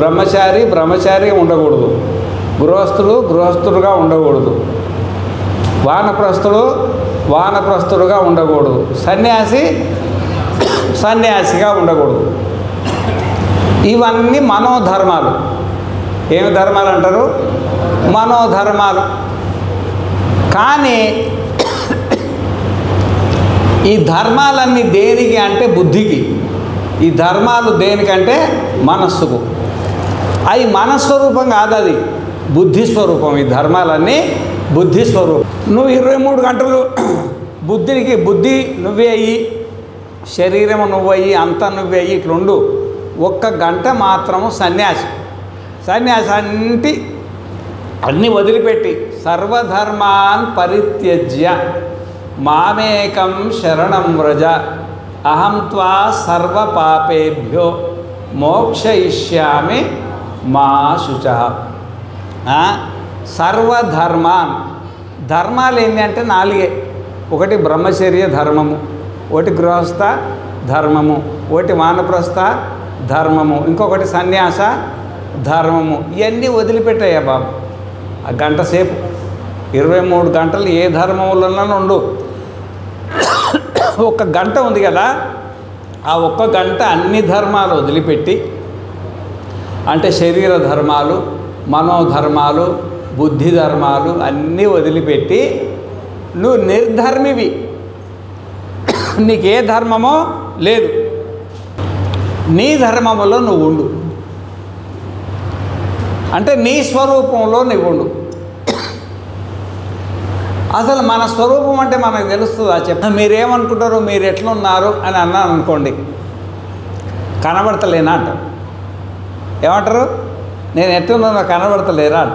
బ్రహ్మచారి బ్రహ్మచారిగా ఉండకూడదు, గృహస్థులు గృహస్థులుగా ఉండకూడదు, వానప్రస్థులు వానప్రస్థులుగా ఉండకూడదు, సన్యాసి సన్యాసిగా ఉండకూడదు. ఇవన్నీ మనోధర్మాలు. ఏమి ధర్మాలు అంటారు? మనోధర్మాలు. కానీ ఈ ధర్మాలన్నీ దేనికి అంటే బుద్ధికి. ఈ ధర్మాలు దేనికంటే మనస్సుకు. అవి మనస్వరూపం కాదు, అది బుద్ధి స్వరూపం. ఈ ధర్మాలన్నీ బుద్ధి స్వరూపం. నువ్వు 23 గంటలు బుద్ధికి బుద్ధి నువ్వే అయ్యి, శరీరం నువ్వయ్యి, అంతా నువ్వే అయ్యి ఇట్లుండు. 1 గంట మాత్రము సన్యాసి. సన్యాసి అన్నీ వదిలిపెట్టి సర్వధర్మాన్ పరిత్యజ్య మామేకం శరణం వ్రజ అహం త్వా సర్వ పాపేభ్యో మోక్షయిష్యామి మా శుచః. సర్వధర్మాన్, ధర్మాలు ఏంటి అంటే 4. ఒకటి బ్రహ్మచర్య ధర్మము, ఒకటి గృహస్థ ధర్మము, ఒకటి వానప్రస్థ ధర్మము, ఇంకొకటి సన్యాస ధర్మము. ఇవన్నీ వదిలిపెట్టాయా బాబు. ఆ గంట సేపు 23 గంటలు ఏ ధర్మంలోనూ ఉండు. 1 గంట ఉంది కదా, ఆ 1 గంట అన్ని ధర్మాలు వదిలిపెట్టి, అంటే శరీర ధర్మాలు, మనోధర్మాలు, బుద్ధి ధర్మాలు అన్నీ వదిలిపెట్టి నువ్వు నిర్ధర్మివి. నీకే ధర్మమో లేదు, నీ ధర్మములో నువ్వు ఉండు. అంటే నీ స్వరూపంలో నువ్వు ఉండు. అసలు మన స్వరూపం అంటే మనకు తెలుస్తుందా? మీరేమనుకుంటారు, మీరు ఎట్లున్నారు అని అన్నాను అనుకోండి, కనబడతలేనా అంటారు. ఏమంటారు? నేను ఎట్లున్నానో కనబడతలేరా అంట.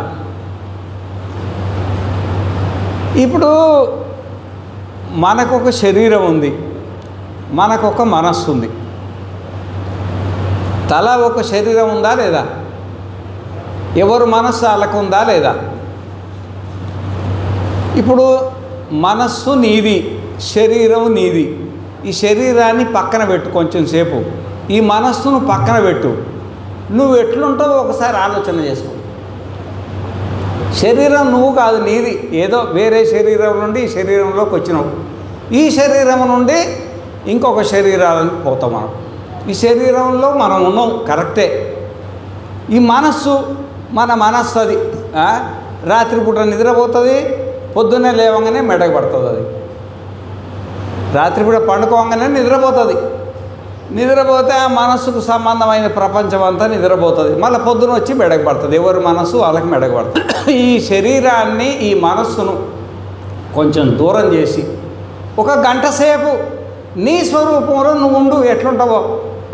ఇప్పుడు మనకొక శరీరం ఉంది, మనకొక మనస్సు ఉంది. తల ఒక శరీరం ఉందా లేదా? ఎవరు మనస్సు వాళ్ళకు ఉందా లేదా? ఇప్పుడు మనస్సు నీది, శరీరం నీది. ఈ శరీరాన్ని పక్కన పెట్టు కొంచెం సేపు, ఈ మనస్సును పక్కన పెట్టు. నువ్వు ఎట్లుంటావో ఒకసారి ఆలోచన చేసుకో. శరీరం నువ్వు కాదు, నీది. ఏదో వేరే శరీరం నుండి ఈ శరీరంలోకి వచ్చినావు. ఈ శరీరం నుండి ఇంకొక శరీరానికి పోతాం మనం. ఈ శరీరంలో మనం ఉన్నాం, కరెక్టే. ఈ మనస్సు మన మనస్సు అది రాత్రిపూట నిద్రపోతుంది, పొద్దున్నే లేవగానే మెడకు పడుతుంది. అది రాత్రిపూట పండుకోగానే నిద్రపోతుంది. నిద్రపోతే ఆ మనస్సుకు సంబంధమైన ప్రపంచం అంతా నిద్రపోతుంది. మళ్ళీ పొద్దున వచ్చి మెడకు పడుతుంది. ఎవరి మనస్సు వాళ్ళకి మెడకు పడుతుంది. ఈ శరీరాన్ని, ఈ మనస్సును కొంచెం దూరం చేసి 1 గంట సేపు నీ స్వరూపంలో నువ్వు ఉండు. ఎట్లుంటావో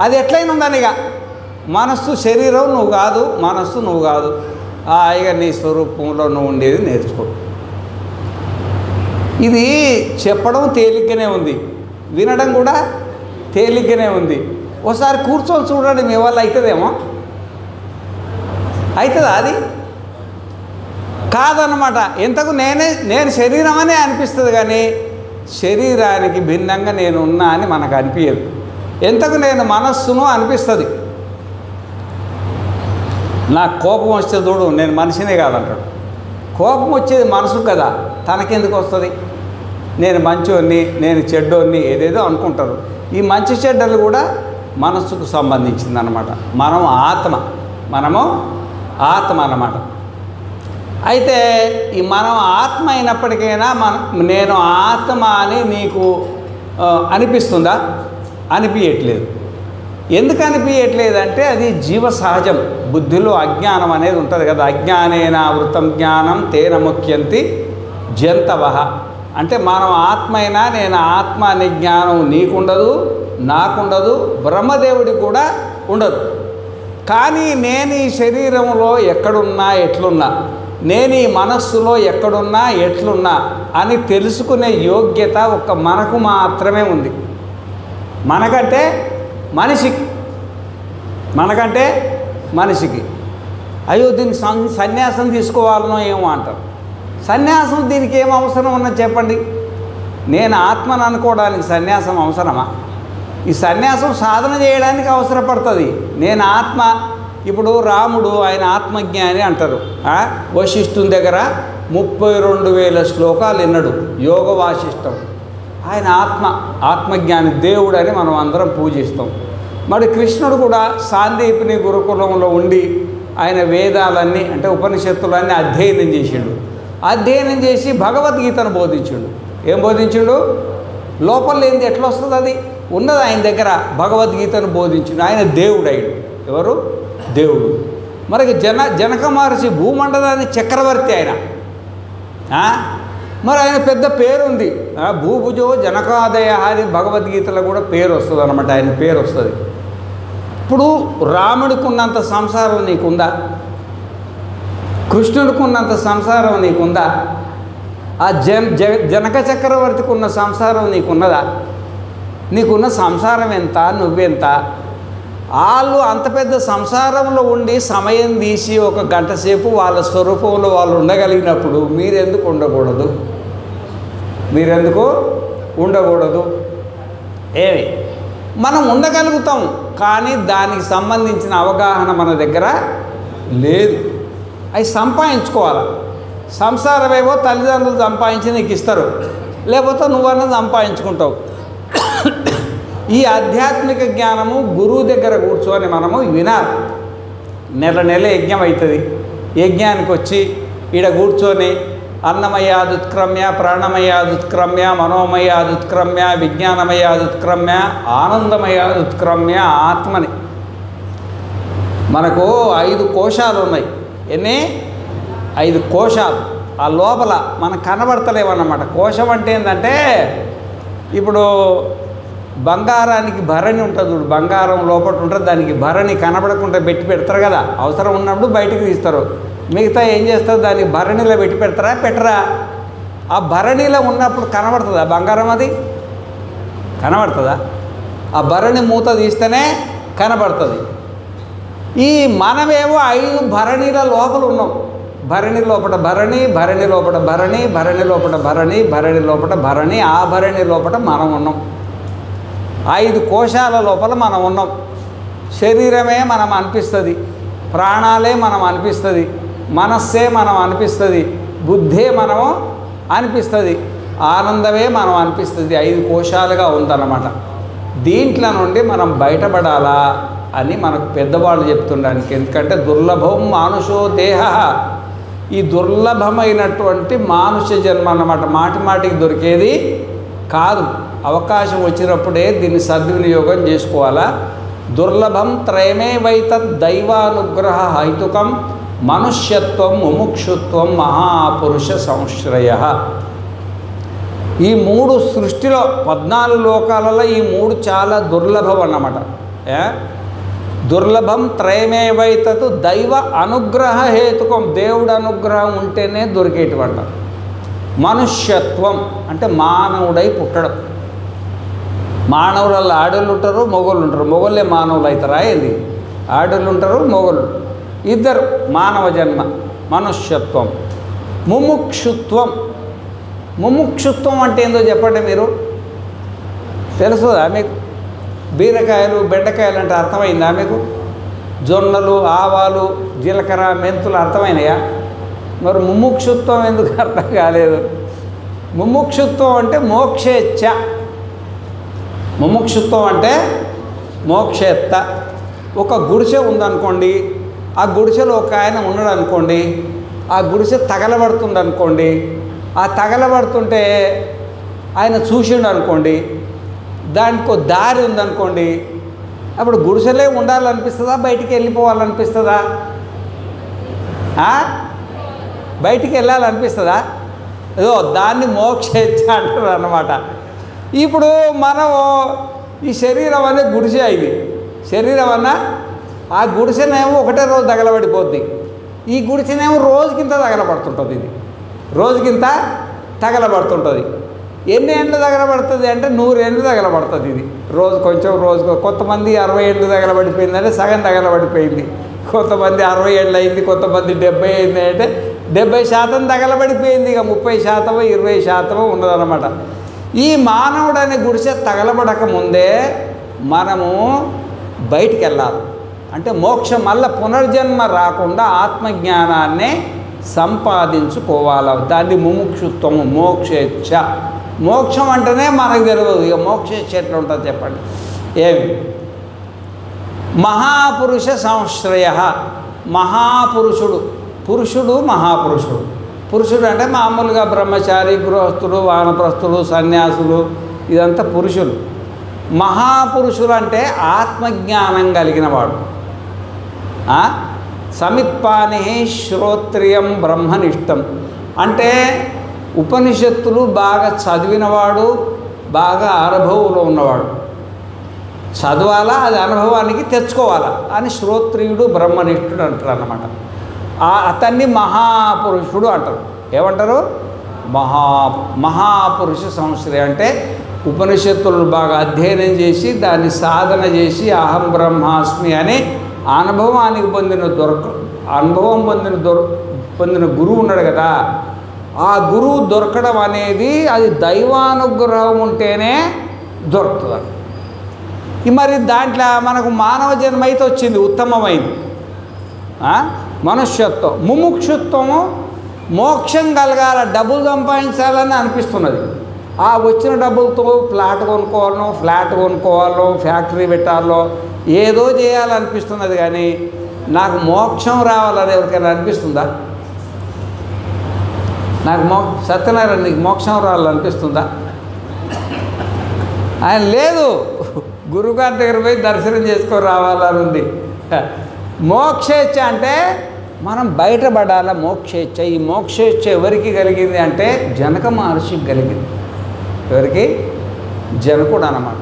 అది ఎట్లయినా ఉండని. ఇక మనస్సు శరీరం నువ్వు కాదు, మనస్సు నువ్వు కాదు. ఇక నీ స్వరూపంలో నువ్వు ఉండేది నేర్చుకో. ఇది చెప్పడం తేలిగ్గానే ఉంది, వినడం కూడా తేలిగ్గానే ఉంది. ఒకసారి కూర్చొని చూడండి, మీ వల్ల అవుతుందేమో. అవుతుందా? అది కాదన్నమాట. ఎంతకు నేను శరీరం అనే అనిపిస్తుంది, కానీ శరీరానికి భిన్నంగా నేను ఉన్నా అని మనకు అనిపించదు. ఎంతకు నేను మనస్సును అనిపిస్తుంది. నాకు కోపం వస్తే చూడు, నేను మనిషినే కాదంటాడు. కోపం వచ్చేది మనసు కదా, తనకెందుకు వస్తుంది? నేను మంచోన్ని, నేను చెడ్డోన్ని, ఏదేదో అనుకుంటారు. ఈ మంచి చెడ్డలు కూడా మనస్సుకు సంబంధించింది అన్నమాట. మనము ఆత్మ అన్నమాట. అయితే ఈ మనం ఆత్మ అయినప్పటికైనా నేను ఆత్మ అని నీకు అనిపిస్తుందా? అనిపించట్లేదు. ఎందుకు అనిపించట్లేదంటే అది జీవ సహజం. బుద్ధిలో అజ్ఞానం అనేది ఉంటుంది కదా. అజ్ఞానేన వృతం జ్ఞానం తేన ముఖ్యంతి జంతవః. అంటే మనం ఆత్మ అయినా నేను ఆత్మ అనే జ్ఞానం నీకుండదు, నాకుండదు, బ్రహ్మదేవుడికి కూడా ఉండదు. కానీ నేను ఈ శరీరంలో ఎక్కడున్నా ఎట్లున్నా, నేను ఈ మనస్సులో ఎక్కడున్నా ఎట్లున్నా అని తెలుసుకునే యోగ్యత మనకు మాత్రమే ఉంది. మనకంటే మనిషికి అయ్యో దీనికి సన్యాసం తీసుకోవాలనో ఏమో అంటారు. సన్యాసం దీనికి ఏం అవసరం ఉన్నది చెప్పండి? నేను ఆత్మను అనుకోవడానికి సన్యాసం అవసరమా? ఈ సన్యాసం సాధన చేయడానికి అవసరపడుతుంది. నేను ఆత్మ ఇప్పుడు రాముడు ఆయన ఆత్మజ్ఞాని అంటారు. వశిష్ఠుని దగ్గర 32,000 శ్లోకాలు విన్నాడు, యోగ వాసిష్టం. ఆయన ఆత్మజ్ఞాని దేవుడు అని మనం అందరం పూజిస్తాం. మరి కృష్ణుడు కూడా సాందీపిని గురుకులంలో ఉండి ఆయన వేదాలన్నీ అంటే ఉపనిషత్తులన్నీ అధ్యయనం చేసిండు. అధ్యయనం చేసి భగవద్గీతను బోధించిండు. ఏం బోధించిండు? లోపల లేనిది ఎట్లా వస్తుంది? అది ఉన్నది ఆయన దగ్గర. భగవద్గీతను బోధించిండు. ఆయన దేవుడు అయ్యాడు. ఎవరు? దేవుడు. మరి జనక మహర్షి భూమండలానికి చక్రవర్తి ఆయన. మరి ఆయన పెద్ద పేరుంది. భూభుజో జనకాదయ అని భగవద్గీతలో కూడా పేరు వస్తుంది అన్నమాట. ఆయన పేరు వస్తుంది. ఇప్పుడు రాముడికి ఉన్నంత సంసారం నీకుందా? కృష్ణుడికి ఉన్నంత సంసారం నీకుందా? ఆ జనక చక్రవర్తికి ఉన్న సంసారం నీకున్నదా? నీకున్న సంసారం ఎంత? నువ్వెంత? వాళ్ళు అంత పెద్ద సంసారంలో ఉండి సమయం తీసి 1 గంట సేపు వాళ్ళ స్వరూపంలో వాళ్ళు ఉండగలిగినప్పుడు మీరెందుకు ఉండకూడదు? మీరెందుకు ఉండకూడదు? ఏమి మనం ఉండగలుగుతాం, కానీ దానికి సంబంధించిన అవగాహన మన దగ్గర లేదు. అవి సంపాదించుకోవాలి. సంసారమేమో తల్లిదండ్రులు సంపాదించి నీకు ఇస్తారు, లేకపోతే నువ్వన్నా సంపాదించుకుంటావు. ఈ ఆధ్యాత్మిక జ్ఞానము గురువు దగ్గర కూర్చొని మనము వినాలి. నెల యజ్ఞం అవుతుంది. యజ్ఞానికి వచ్చి ఈడ కూర్చొని అన్నమయాదుత్క్రమ్య ప్రాణమయాదుత్క్రమ్య మనోమయాదుత్క్రమ్య విజ్ఞానమయాదుత్క్రమ్య ఆనందమయాదుత్క్రమ్య ఆత్మని. మనకు 5 కోశాలు ఉన్నాయి. ఎన్ని? 5 కోశాలు. ఆ లోపల మనకు కనబడతలేవన్నమాట. కోశం అంటే ఏంటంటే ఇప్పుడు బంగారానికి భరణి ఉంటుంది చూడు, బంగారం లోపల ఉంటుంది, దానికి భరణి కనబడకుండా పెట్టి పెడతారు కదా. అవసరం ఉన్నప్పుడు బయటికి తీస్తారు. మిగతా ఏం చేస్తారు? దానికి భరణిలో పెట్టి పెడతారా? పెట్టరా? ఆ భరణిలో ఉన్నప్పుడు కనబడుతుందా బంగారం? అది కనబడుతుందా? ఆ భరణి మూత తీస్తేనే కనబడుతుంది. ఈ మనమేమో 5 భరణిల లోపల ఉన్నాం. భరణి లోపల భరణి, భరణి లోపల భరణి, భరణి లోపల భరణి, భరణి లోపల భరణి, ఆ భరణి లోపల మనం ఉన్నాం. 5 కోశాల లోపల మనం ఉన్నాం. శరీరమే మనం అనిపిస్తుంది, ప్రాణాలే మనం అనిపిస్తుంది, మనస్సే మనం అనిపిస్తుంది, బుద్ధే మనము అనిపిస్తుంది, ఆనందమే మనం అనిపిస్తుంది. 5 కోశాలుగా ఉందన్నమాట. దీంట్లో నుండి మనం బయటపడాలా అని మనకు పెద్దవాళ్ళు చెప్తుండడానికి. ఎందుకంటే దుర్లభం మానుషో దేహ, ఈ దుర్లభమైనటువంటి మానుష జన్మ అన్నమాట. మాటికి దొరికేది కాదు. అవకాశం వచ్చినప్పుడే దీన్ని సద్వినియోగం చేసుకోవాలా. దుర్లభం త్రయమే వైతద్ దైవానుగ్రహ హైతుకం మనుష్యత్వం ముముక్షుత్వం మహాపురుష సంశ్రయ. ఈ 3 సృష్టిలో 14 లోకాలలో ఈ 3 చాలా దుర్లభం అన్నమాట. దుర్లభం త్రయమేవైతతు దైవ అనుగ్రహ హేతుకం, దేవుడు అనుగ్రహం ఉంటేనే దొరికేటివంట. మనుష్యత్వం అంటే మానవుడై పుట్టడం. మానవులలో ఆడోళ్ళు ఉంటారు, మొగోళ్ళు ఉంటారు. మొగోళ్ళే మానవులు అవుతారా ఏంది? ఆడోళ్ళు ఉంటారు, మొగోళ్ళు, ఇద్దరు మానవ జన్మ. మనుష్యత్వం. ముముక్షుత్వం. ముముక్షుత్వం అంటే ఏందో చెప్పండి మీరు. తెలుసుదా మీకు? బీరకాయలు బెండకాయలు అంటే అర్థమైందా మీకు? జొన్నలు ఆవాలు జీలకర్ర మెంతులు అర్థమైనయా? మరి ముముక్షుత్వం ఎందుకు అర్థం కాలేదు? ముముక్షుత్వం అంటే మోక్షేచ్ఛ. ముముక్షుత్వం అంటే మోక్షేత్త. ఒక గుడిసె ఉందనుకోండి, ఆ గుడిసెలో ఒక ఆయన ఉన్నాడు అనుకోండి, ఆ గుడిసె తగలబడుతుంది అనుకోండి, ఆ తగలబడుతుంటే ఆయన చూసిండు అనుకోండి, దానికి ఒక దారి ఉందనుకోండి, అప్పుడు గుడిసెలే ఉండాలనిపిస్తుందా? బయటికి వెళ్ళిపోవాలనిపిస్తుందా? బయటికి వెళ్ళాలనిపిస్తుందా? ఏదో దాన్ని మోక్షేచ్ఛ అంటారు అన్నమాట. ఇప్పుడు మనం ఈ శరీరం అనేది గుడిసె అయింది. శరీరం అన్న ఆ గుడిసెనేమో ఒకటే రోజు తగలబడిపోద్ది. ఈ గుడిసెనేమో రోజుకింత తగలబడుతుంటుంది. ఇది రోజుకింత తగలబడుతుంటుంది. ఎన్ని ఏండ్లు తగలబడుతుంది అంటే 100 ఏండ్లు తగలబడుతుంది. ఇది రోజు కొంచెం రోజు. కొంతమంది 60 ఏండ్లు తగలబడిపోయిందంటే సగం తగలబడిపోయింది. కొంతమంది 60 ఏళ్ళు అయింది, కొంతమంది 70 అయింది అంటే 70% తగలబడిపోయింది. ఇక 30% 20% ఉన్నదన్నమాట. ఈ మానవుడు అనే గుడిసె తగలబడక ముందే మనము బయటికి వెళ్ళాలి. అంటే మోక్షం మళ్ళీ పునర్జన్మ రాకుండా ఆత్మజ్ఞానాన్నే సంపాదించుకోవాలి. దాన్ని ముముక్షుత్వము, మోక్షేచ్ఛ. మోక్షం అంటేనే మనకు తెలియదు, ఇక మోక్షేచ్ఛ ఎట్లా ఉంటుంది చెప్పండి. ఏమి మహాపురుష సంశ్రయ, మహాపురుషుడు, పురుషుడు మహాపురుషుడు. పురుషుడు అంటే మామూలుగా బ్రహ్మచారి, గృహస్థులు, వానప్రస్థులు, సన్యాసులు, ఇదంతా పురుషులు. మహాపురుషులు అంటే ఆత్మజ్ఞానం కలిగిన వాడు. సమిత్పాని శ్రోత్రియం బ్రహ్మనిష్టం అంటే ఉపనిషత్తులు బాగా చదివినవాడు, బాగా అనుభవంలో ఉన్నవాడు. చదవాలా, అది అనుభవానికి తెచ్చుకోవాలా అని శ్రోత్రియుడు బ్రహ్మనిష్ఠుడు అంటారు అన్నమాట. అతన్ని మహాపురుషుడు అంటారు. ఏమంటారు? మహాపురుష సంశ్రయ అంటే ఉపనిషత్తులను బాగా అధ్యయనం చేసి దాన్ని సాధన చేసి అహం బ్రహ్మాస్మి అని అనుభవం పొందిన గురువు ఉన్నాడు కదా, ఆ గురువు దొరకడం అనేది అది దైవానుగ్రహం ఉంటేనే దొరుకుతుంది. మరి దాంట్లో మనకు మానవ జన్మ అయితే వచ్చింది, ఉత్తమమైంది మనుష్యత్వం. ముముక్షుత్వము మోక్షం కలగాల, డబ్బులు సంపాదించాలని అనిపిస్తున్నది. ఆ వచ్చిన డబ్బులతో ఫ్లాట్ కొనుక్కోవాలో ఫ్యాక్టరీ పెట్టాలో ఏదో చేయాలనిపిస్తున్నది. కానీ నాకు మోక్షం రావాలని ఎవరికైనా అనిపిస్తుందా? నాకు సత్యనారాయణ నీకు మోక్షం రావాలనిపిస్తుందా? ఆయన లేదు, గురువుగారి దగ్గర పోయి దర్శనం చేసుకొని రావాలని ఉంది. మోక్షేచ్ఛ అంటే మనం బయటపడాల. మోక్షేచ్ఛ, ఈ మోక్షేచ్ఛ ఎవరికి కలిగింది అంటే జనక మహర్షికి కలిగింది. ఎవరికి? జనకుడు అన్నమాట.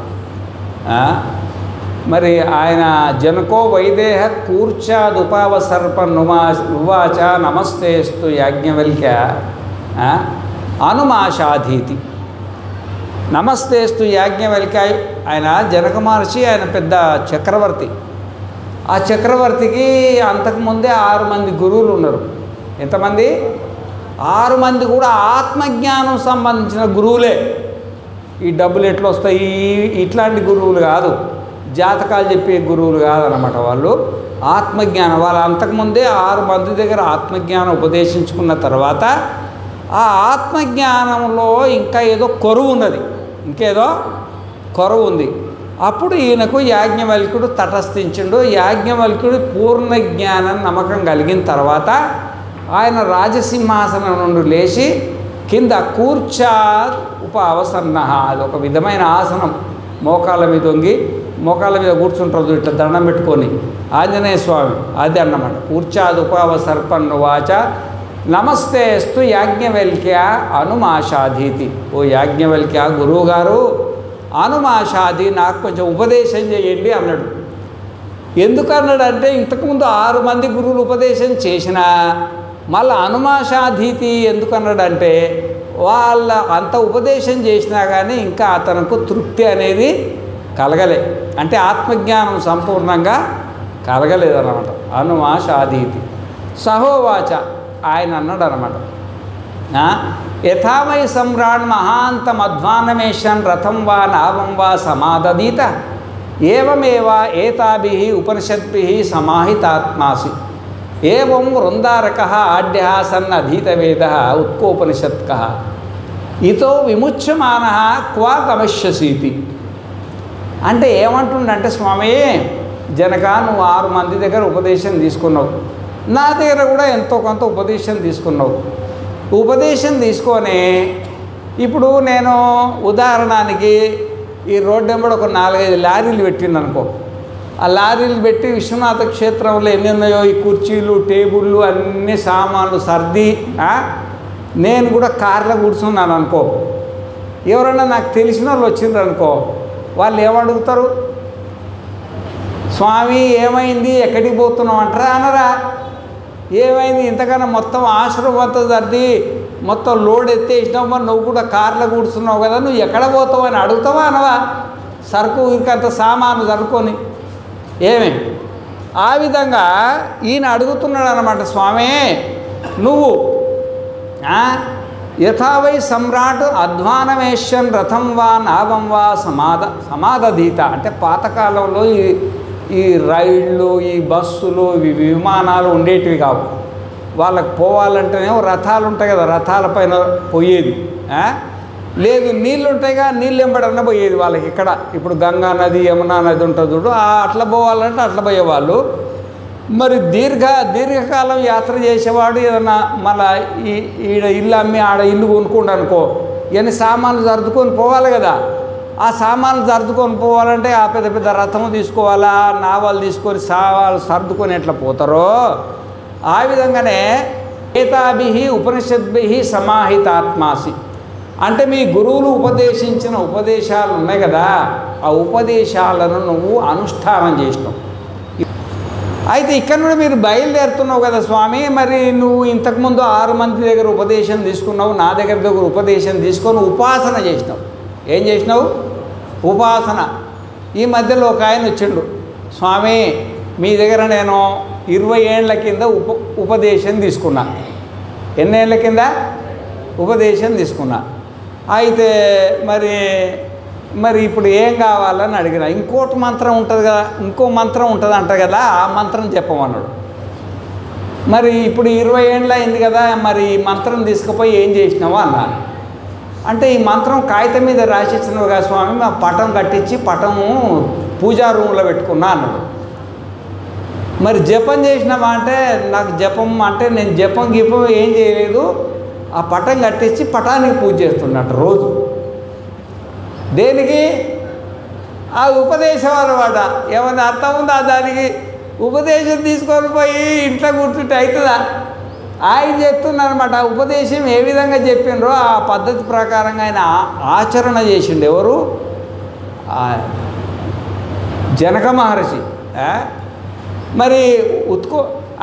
మరి ఆయన జనకో వైదేహ కూర్చాదుపావసర్పన్నువాచ నమస్తేస్తు యాజ్ఞవల్క్య అనుమాషాధీతి. నమస్తేస్తు యాజ్ఞవల్క్య. ఆయన జనక మహర్షి, ఆయన పెద్ద చక్రవర్తి. ఆ చక్రవర్తికి అంతకుముందే 6 మంది గురువులు ఉన్నారు. ఎంతమంది? 6 మంది కూడా ఆత్మజ్ఞానం సంబంధించిన గురువులే. ఈ డబ్బులు ఎట్లా వస్తాయి ఇట్లాంటి గురువులు కాదు, జాతకాలు చెప్పే గురువులు కాదన్నమాట. వాళ్ళు ఆత్మజ్ఞానం. వాళ్ళు అంతకుముందే 6 మంది దగ్గర ఆత్మజ్ఞానం ఉపదేశించుకున్న తర్వాత ఆ ఆత్మజ్ఞానంలో ఇంకా ఏదో కొరవ ఉన్నది, ఇంకేదో కొరవ ఉంది. అప్పుడు ఈయనకు యాజ్ఞవల్క్యుడు తటస్థించిండు. యాజ్ఞవల్క్యుడు పూర్ణ జ్ఞానం నమ్మకం కలిగిన తర్వాత ఆయన రాజసింహాసనం నుండి లేచి కింద కూర్చా ఉపవసన్న, అది ఒక విధమైన ఆసనం, మోకాళ్ళ మీద వంగి మోకాళ్ళ మీద కూర్చుంటారు ఇట్లా దండం పెట్టుకొని, ఆంజనేయ స్వామి, అది అన్నమాట. కూర్చాదుపవసర్పన్నువాచ నమస్తేస్తు యాజ్ఞవల్క్య అనుమాషాధీతి. ఓ యాజ్ఞవల్క్య గురువుగారు, అనుమాషాది నాకు కొంచెం ఉపదేశం చేయండి అన్నాడు. ఎందుకన్నాడు అంటే ఇంతకుముందు 6 మంది గురువులు ఉపదేశం చేసినా మళ్ళీ అనుమాషాధీతి ఎందుకన్నాడంటే వాళ్ళ అంత ఉపదేశం చేసినా కానీ ఇంకా అతనికి తృప్తి అనేది కలగలే, అంటే ఆత్మజ్ఞానం సంపూర్ణంగా కలగలేదన్నమాట. అనుమాషాధీతి. సహోవాచ, ఆయన అన్నాడు అనమాట, యథామై సమ్రాణ్ మహాంతమధ్వానమేషన్ రథం వా నావం వా సమాదదీత ఏవమేవ ఏతాభిః ఉపనిషద్భిః సమాహితాత్మాసి ఏవం వృందారకః ఆఢ్యః సన్నధీతవేదః ఉత్కోపనిషత్కః ఇతో విముచ్యమానః క్వా గమిష్యసీతి. అంటే ఏమంటుండంటే, స్వామి జనక, నువ్వు 6 మంది దగ్గర ఉపదేశం తీసుకున్నావు, నా దగ్గర కూడా ఎంతో కొంత ఉపదేశం తీసుకున్నావు. ఉపదేశం తీసుకొని ఇప్పుడు నేను ఉదాహరణకి ఈ రోడ్డు వెంబడి ఒక 4-5 లారీలు పెట్టిండు అనుకో. ఆ లారీలు పెట్టి విశ్వనాథ క్షేత్రంలో ఎన్ని ఉన్నాయో ఈ కుర్చీలు, టేబుళ్ళు, అన్ని సామాన్లు సర్ది నేను కూడా కార్లో కూర్చున్నాను అనుకో. ఎవరైనా నాకు తెలిసిన వాళ్ళు వచ్చిండ్రు అనుకో, వాళ్ళు ఏమడుగుతారు? స్వామి ఏమైంది, ఎక్కడికి పోతున్నావు అంటారా? అనరా? ఏమైంది, ఇంతకన్నా మొత్తం ఆశ్రమం అంతా సర్ది మొత్తం లోడ్ ఎత్తేసినావు, మరి నువ్వు కూడా కార్లో కూర్చున్నావు కదా, నువ్వు ఎక్కడ పోతావు అని అడుగుతావా అనవా? సరుకు ఇంకంత సామాను సరుకొని ఏమి. ఆ విధంగా ఈయన అడుగుతున్నాడు అన్నమాట, స్వామి నువ్వు యథావై సమ్రాట్ అధ్వానమేషన్ రథం వా నావం వా సమాదధీత. అంటే పాతకాలంలో ఈ ఈ రైళ్ళు, ఈ బస్సులు, ఈ విమానాలు ఉండేటివి కావు. వాళ్ళకి పోవాలంటేనేమో రథాలు ఉంటాయి కదా, రథాల పైన పోయేది. లేదు నీళ్ళు ఉంటాయిగా, నీళ్ళు ఎంబడన్నా పోయేది వాళ్ళకి. ఇక్కడ ఇప్పుడు గంగా నది, యమునా నది ఉంటుంది చూడు, అట్లా పోవాలంటే అట్లా పోయేవాళ్ళు. మరి దీర్ఘకాలం యాత్ర చేసేవాడు ఏదన్నా మళ్ళా ఈడ ఇల్లు అమ్మి ఆడ ఇల్లు కొనుక్కుంటా అనుకో, ఇవన్నీ సామాన్లు సర్దుకొని పోవాలి కదా. ఆ సామాన్లు సర్దుకొని పోవాలంటే ఆ పెద్ద పెద్ద రథము తీసుకోవాలా, నావాలు తీసుకొని సర్దుకొని ఎట్లా పోతారో ఆ విధంగానే ఏతాభి ఉపనిషద్భి సమాహితాత్మాసి అంటే మీ గురువులు ఉపదేశించిన ఉపదేశాలు ఉన్నాయి కదా, ఆ ఉపదేశాలను నువ్వు అనుష్ఠానం చేసినావు. అయితే ఇక్కడ నుండి మీరు బయలుదేరుతున్నావు కదా స్వామి, మరి నువ్వు ఇంతకుముందు 6 మంది దగ్గర ఉపదేశం తీసుకున్నావు, నా దగ్గర ఉపదేశం తీసుకొని ఉపాసన చేసినావు. ఏం చేసినావు? ఉపాసన. ఈ మధ్యలో ఒక ఆయన వచ్చిండు, స్వామి మీ దగ్గర నేను 20 ఏళ్ల కింద ఉపదేశం తీసుకున్నా. ఎన్ని ఏళ్ళ కింద ఉపదేశం తీసుకున్నా? అయితే మరి ఇప్పుడు ఏం కావాలని అడిగిన. ఇంకోటి మంత్రం ఉంటుంది కదా, ఇంకో మంత్రం ఉంటుంది అంట కదా, ఆ మంత్రం చెప్పమన్నాడు. మరి ఇప్పుడు 20 ఏళ్ళు అయింది కదా, మరి ఈ మంత్రం తీసుకుపోయి ఏం చేసినావా అన్నా. అంటే ఈ మంత్రం కాగితం మీద రాసిచ్చినావు కదా స్వామి, మా పటం కట్టించి పటము పూజా రూమ్లో పెట్టుకున్నా అన్నాడు. మరి జపం చేసినావా అంటే, నాకు జపం అంటే నేను జపం గిపం ఏం చేయలేదు, ఆ పటం కట్టించి పటానికి పూజ చేస్తున్నట్టు రోజు. దేనికి? ఆ ఉపదేశం అన్నమాట. ఏమన్నా అర్థం ఉందా దానికి? ఉపదేశం తీసుకొని పోయి ఇంట్లో కూర్చుంటే అవుతుందా? ఆయన చెప్తున్నారనమాట. ఆ ఉపదేశం ఏ విధంగా చెప్పిండ్రో ఆ పద్ధతి ప్రకారంగా ఆయన ఆచరణ చేసిండు. ఎవరు? జనక మహర్షి. మరి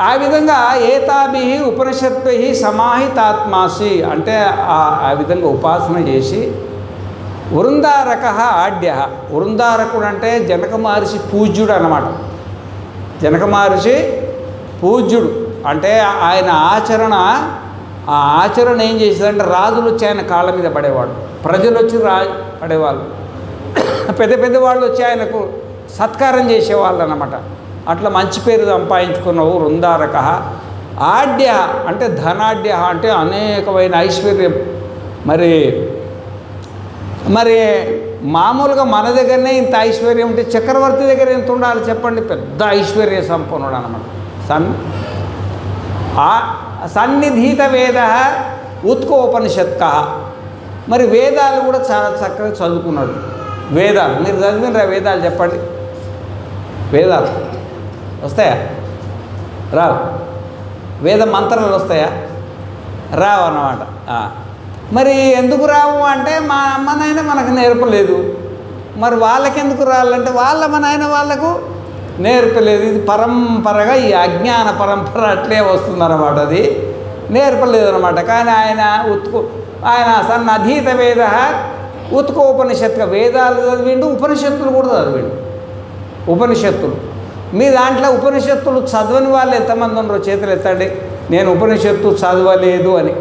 ఆ విధంగా ఏతాభి ఉపనిషత్భి సమాహితాత్మాసి అంటే ఆ విధంగా ఉపాసన చేసి వృందారక ఆడ్య. వృందారకుడు అంటే జనక మహర్షి పూజ్యుడు అన్నమాట. జనక మహర్షి పూజ్యుడు అంటే ఆయన ఆచరణ ఏం చేసేదంటే, రాజులు వచ్చి ఆయన కాళ్ళ మీద పడేవాడు, ప్రజలు వచ్చి పడేవాళ్ళు, పెద్ద పెద్ద వాళ్ళు వచ్చి ఆయనకు సత్కారం చేసేవాళ్ళు అన్నమాట. అట్లా మంచి పేరు సంపాదించుకున్నావు వృందారక. ఆడ్య అంటే ధనాడ్య అంటే అనేకమైన ఐశ్వర్యం. మరి మామూలుగా మన దగ్గరనే ఇంత ఐశ్వర్యం ఉంటే చక్రవర్తి దగ్గర ఎంత ఉండాలి చెప్పండి? పెద్ద ఐశ్వర్య సంపన్నుడు అన్నమాట. సన్నిధీత వేద ఉత్కోపనిషత్క. మరి వేదాలు కూడా చాలా చక్కగా చదువుకున్నాడు. వేదాలు మీరు చదివినరా? వేదాలు చెప్పండి. వేదాలు వస్తాయా? రావు. వేద మంత్రాలు వస్తాయా? రావు అన్నమాట. మరి ఎందుకు రావు అంటే, మా అమ్మ నాయన మనకు నేర్పలేదు. మరి వాళ్ళకెందుకు రావాలంటే, వాళ్ళ మా నాయన వాళ్ళకు నేర్పలేదు. ఇది పరంపరగా ఈ అజ్ఞాన పరంపర అట్లే వస్తుందన్నమాట. అది నేర్పలేదు అనమాట. కానీ ఆయన సన్నధీత వేద ఉత్కోపనిషత్తుగా వేదాలు చదివిండు, ఉపనిషత్తులు కూడా చదివిండు. ఉపనిషత్తులు మీ దాంట్లో ఉపనిషత్తులు చదవని వాళ్ళు ఎంతమంది ఉన్నారో చేతులు ఎత్తండి. నేను ఉపనిషత్తు చదవలేదు అని.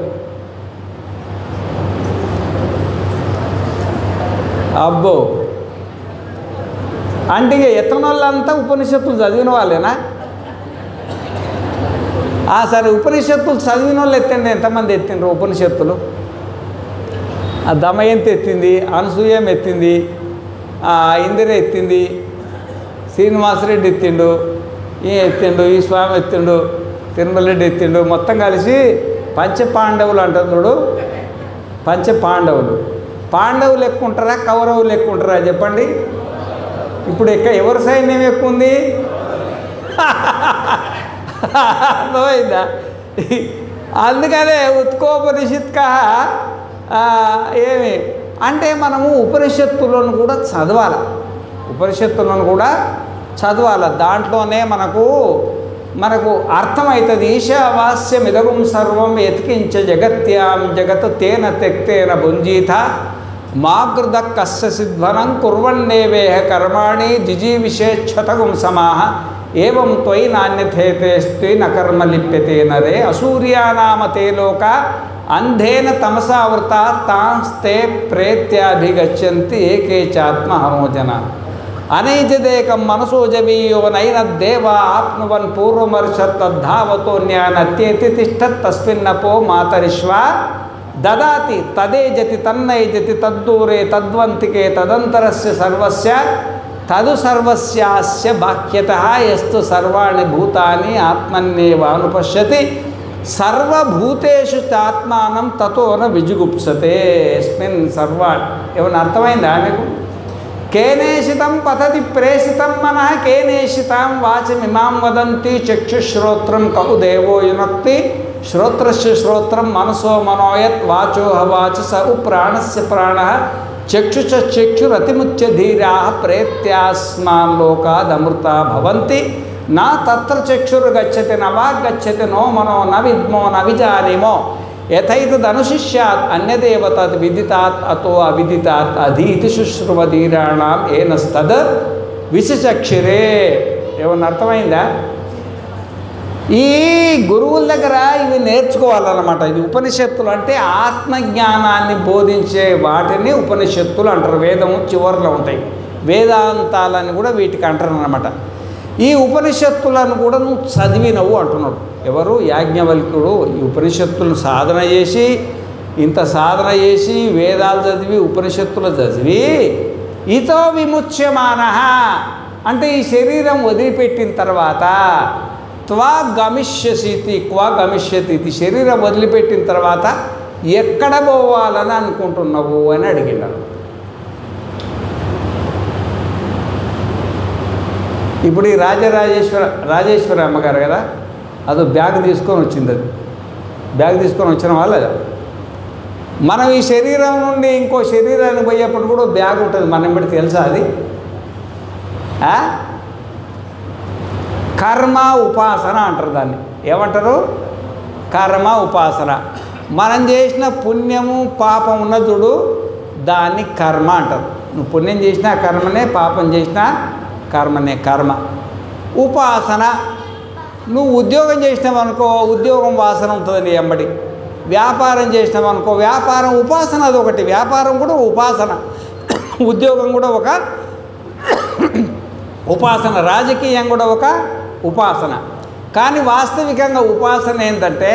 అబ్బో, అంటే ఎత్తన వాళ్ళంతా ఉపనిషత్తులు చదివిన వాళ్ళేనా? సరే, ఉపనిషత్తులు చదివిన వాళ్ళు ఎత్తండి. ఎంతమంది ఎత్తిండ్రు ఉపనిషత్తులు? దమయంతి ఎత్తింది, అనసూయం ఎత్తింది, ఇందిర ఎత్తింది, శ్రీనివాసరెడ్డి ఎత్తిండు, ఎత్తిండు, ఈ స్వామి ఎత్తిండు, తిరుమల రెడ్డి ఎత్తిండు. మొత్తం కలిసి పంచపాండవులు అంటున్నాడు. పంచపాండవులు. పాండవులు ఎక్కువ ఉంటారా, కౌరవులు ఎక్కువ ఉంటారా చెప్పండి? ఇప్పుడు ఎవరి సైన్యం ఎక్కువ ఉంది? అర్థమైందా? అందుకనే ఉత్కోపనిషత్క ఏమి అంటే మనము ఉపనిషత్తులను కూడా చదవాలి. ఉపనిషత్తులను కూడా చదవాలి. దాంట్లోనే మనకు అర్థమవుతుంది. ఈశావాస్యం ఇదగుం సర్వం ఎతికించ జగత్యాం జగత్ తేన తెక్తేన భుంజీత మాగృద కస్య సిద్ధ్వనం కుర్వన్నేవేహ కర్మాణి జిజీవిషేక్షతగుం సమాహ ఏవం త్వయి నాణ్యథేతేస్త్వి నకర్మ లిప్యతే నరే అసూర్యానామ తే లోక అంధేన తమసావృత తాంస్తే ప్రేత్యాభిగచ్చంతి ఏకే చాత్మ హనోజన. అనైజదేకం మనసోజవీయో నైనద్దేవ ఆప్నువన్ పూర్వమర్షత్తద్ధావతోన్యానత్యేతి తిష్టత్ తస్మిన్నపో మాతరిష్వ దదాతి తదేజతి తన్నైజతి తద్దూరే తద్వంతికే తదంతరస్య సర్వస్య తదు సర్వస్యాస్య బాహ్యతః యస్తు సర్వాణి భూతాని ఆత్మన్యేవ అనుపశ్యతి సర్వభూతేషు ఆత్మానం తతోన విజుగుప్సతే యస్మిన్ సర్వాణి. ఏమన్నా అర్థమైందా మీకు? కేనేషితం పతతి ప్రేషితం మనః కేనేషితాం వాచమిమాం వదంతి చక్షుశ్రోత్రం కౌ దేవో యునక్తి శ్రోత్రస్య శ్రోత్రం మనసో మనోయత్ వాచోహ వాచ స ప్రాణస్య ప్రాణః చక్షుష చక్షురతిముచ్య ధీరాః ప్రేత్యాస్మాన్ లోకాదమృతా భవంతి నా తత్ర చక్షుర్గచ్చతి న వాగ్గచ్చతి నో మనో న విద్మో న విజానీమో యథైతదనుశిష్యాత్ అన్యదేవ తద్ విదితాత్ అతో అవిదితాత్ అధీతి శుశ్రువధీరాణం ఏనస్తద్ విశచక్షిరే. ఏమన్నా అర్థమైందా? ఈ గురువుల దగ్గర ఇవి నేర్చుకోవాలన్నమాట. ఇది ఉపనిషత్తులు అంటే ఆత్మజ్ఞానాన్ని బోధించే వాటిని ఉపనిషత్తులు అంటారు. వేదము చివరిలో ఉంటాయి. వేదాంతాలని కూడా వీటికి అంటారు అన్నమాట. ఈ ఉపనిషత్తులను కూడా నువ్వు చదివినవు అంటున్నాడు. ఎవరు? యాజ్ఞవల్క్యుడు. ఈ ఉపనిషత్తులను సాధన చేసి, ఇంత సాధన చేసి, వేదాలు చదివి, ఉపనిషత్తులు చదివి, ఇతో విముచ్యమానః అంటే ఈ శరీరం వదిలిపెట్టిన తర్వాత త్వా గమిష్యసి క్వా గమిష్యతి, ఇది శరీరం వదిలిపెట్టిన తర్వాత ఎక్కడ పోవాలని అనుకుంటున్నావు అని అడిగినాడు. ఇప్పుడు ఈ రాజేశ్వరి అమ్మగారు కదా, అదో బ్యాగ్ తీసుకొని వచ్చింది. అది బ్యాగ్ తీసుకొని వచ్చిన వాళ్ళ మనం ఈ శరీరం నుండి ఇంకో శరీరానికి పోయేప్పుడు కూడా బ్యాగ్ ఉంటుంది. మనం బట్టి తెలుసా అది? కర్మ ఉపాసన అంటారు దాన్ని. ఏమంటారు? కర్మ ఉపాసన. మనం చేసిన పుణ్యము పాపం ఉన్న చూడు, దాన్ని కర్మ అంటారు. నువ్వు పుణ్యం చేసినా కర్మనే, పాపం చేసినా కర్మనే. కర్మ. ఉపాసన, నువ్వు ఉద్యోగం చేసినావనుకో ఉద్యోగం వాసన ఉంటుంది నీ ఎంబడి. వ్యాపారం చేసినావనుకో వ్యాపారం ఉపాసన, అదొకటి. వ్యాపారం కూడా ఉపాసన, ఉద్యోగం కూడా ఒక ఉపాసన, రాజకీయం కూడా ఒక ఉపాసన. కానీ వాస్తవికంగా ఉపాసన ఏంటంటే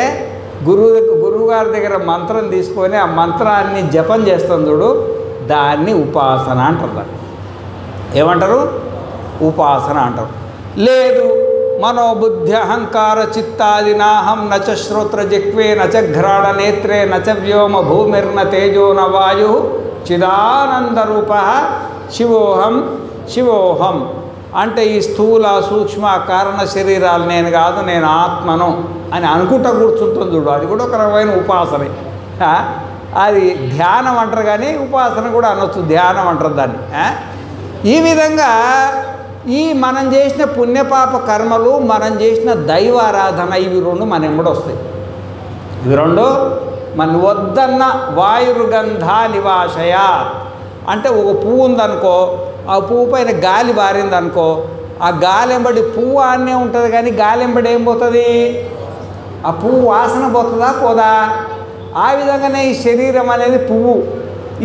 గురువుగారి దగ్గర మంత్రం తీసుకొని ఆ మంత్రాన్ని జపం చేస్తాం చూడు, దాన్ని ఉపాసన అంటారు. ఏమంటారు? ఉపాసన అంటారు. లేదు, మనోబుద్ధి అహంకార చిత్తాది నాహం నచ శ్రోత్ర జిహ్వే నచ ఘ్రాణ నేత్రే నచ వ్యోమ భూమిర్న తేజో న వాయు చిదానందరూప శివోహం శివోహం అంటే ఈ స్థూల సూక్ష్మ కారణ శరీరాలు నేను కాదు, నేను ఆత్మను అని అనుకుంటా కూర్చుంటుంది చూడు, అది కూడా ఒక రకమైన ఉపాసనే. అది ధ్యానం అంటారు, కానీ ఉపాసన కూడా అనొచ్చు, ధ్యానం అంటారు దాన్ని. ఈ విధంగా ఈ మనం చేసిన పుణ్యపాప కర్మలు, మనం చేసిన దైవారాధన, ఇవి రెండు మన ఎంబడి వస్తాయి. ఇవి రెండు మన వద్దన్న వాయుర్గంధ నివాసయ అంటే ఒక పువ్వు ఉందనుకో, ఆ పువ్వు పైన గాలి బారిందనుకో, ఆ గాలెంబడి పువ్వు ఆడనే ఉంటుంది, కానీ గాలెంబడి ఏం పోతుంది? ఆ పువ్వు వాసన పోతుందా పోదా? ఆ విధంగానే ఈ శరీరం అనేది పువ్వు.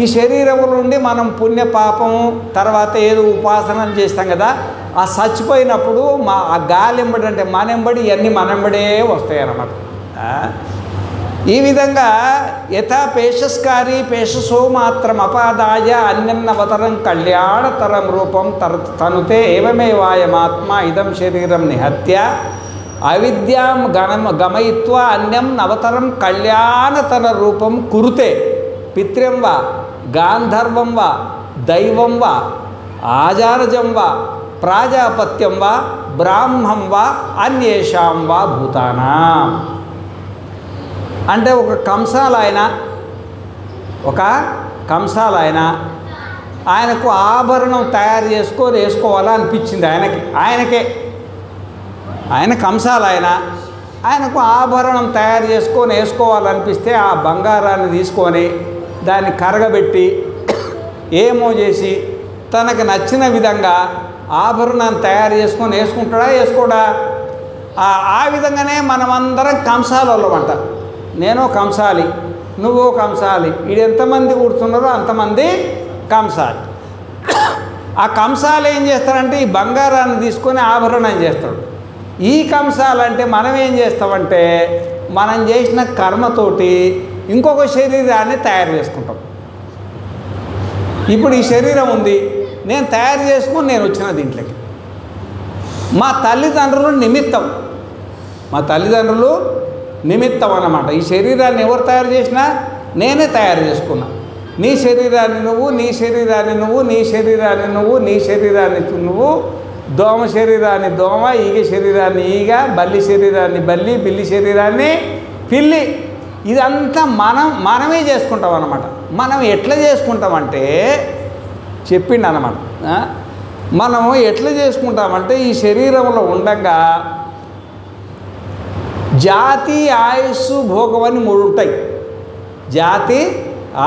ఈ శరీరం నుండి మనం పుణ్య పాపము తర్వాత ఏదో ఉపాసనలు చేస్తాం కదా, ఆ చచ్చిపోయినప్పుడు ఆ గాలెంబడి అంటే మనెంబడి ఇవన్నీ మనెంబడే వస్తాయి అన్నమాట. ఈ విధంగా యథా పేషస్కారి పేషసో మాత్రం అపాదాయ అన్యన్నవతరం కళ్యాణతరం రూపం తనుతే ఏమేవాయమాత్మ ఇదం శరీరం నిహత్య అవిద్యాం గమయిత్వా అన్యం నవతరం కళ్యాణతర రూపం కురుతే పిత్రం వా గాంధర్వం వా దైవం వా ఆచారజం వా ప్రాజాపత్యం వా బ్రాహ్మం వా అన్యేషాం వా భూతానాం. అంటే ఒక కంసాలైన ఆయనకు ఆభరణం తయారు చేసుకొని వేసుకోవాలా అనిపించింది ఆయన కంసాలైన ఆయనకు ఆభరణం తయారు చేసుకొని వేసుకోవాలనిపిస్తే ఆ బంగారాన్ని తీసుకొని దాన్ని కరగబెట్టి ఏమో చేసి తనకు నచ్చిన విధంగా ఆభరణాన్ని తయారు చేసుకొని వేసుకుంటాడా వేసుకోడా? ఆ విధంగానే మనమందరం కంసాలన్నమాట. నేను కంసాలి, నువ్వు కంసాలి, ఇది ఎంతమంది కూర్చున్నారో అంతమంది కంసాలి. ఆ కంసాలు ఏం చేస్తారంటే ఈ బంగారాన్ని తీసుకొని ఆభరణం చేస్తాడు. ఈ కంసాలు అంటే మనం ఏం చేస్తామంటే మనం చేసిన కర్మతోటి ఇంకొక శరీరాన్ని తయారు చేసుకుంటాం. ఇప్పుడు ఈ శరీరం ఉంది, నేను తయారు చేసుకుని నేను వచ్చిన దీంట్లోకి. మా తల్లిదండ్రులు నిమిత్తం, అన్నమాట. ఈ శరీరాన్ని ఎవరు తయారు చేసినా నేనే తయారు చేసుకున్నా. నీ శరీరాన్ని నువ్వు, నీ శరీరాన్ని నువ్వు, నీ శరీరాన్ని నువ్వు, నీ శరీరాన్ని నువ్వు, దోమ శరీరాన్ని దోమ, ఈగ శరీరాన్ని ఈగ, బల్లి శరీరాన్ని బల్లి, పిల్లి శరీరాన్ని పిల్లి. ఇదంతా మనమే చేసుకుంటాం అన్నమాట. మనం ఎట్లా చేసుకుంటామంటే చెప్పిండు అన్నమాట. మనము ఎట్లా చేసుకుంటామంటే ఈ శరీరంలో ఉండగా జాతి, ఆయుస్సు, భోగం అని 3 ఉంటాయి. జాతి,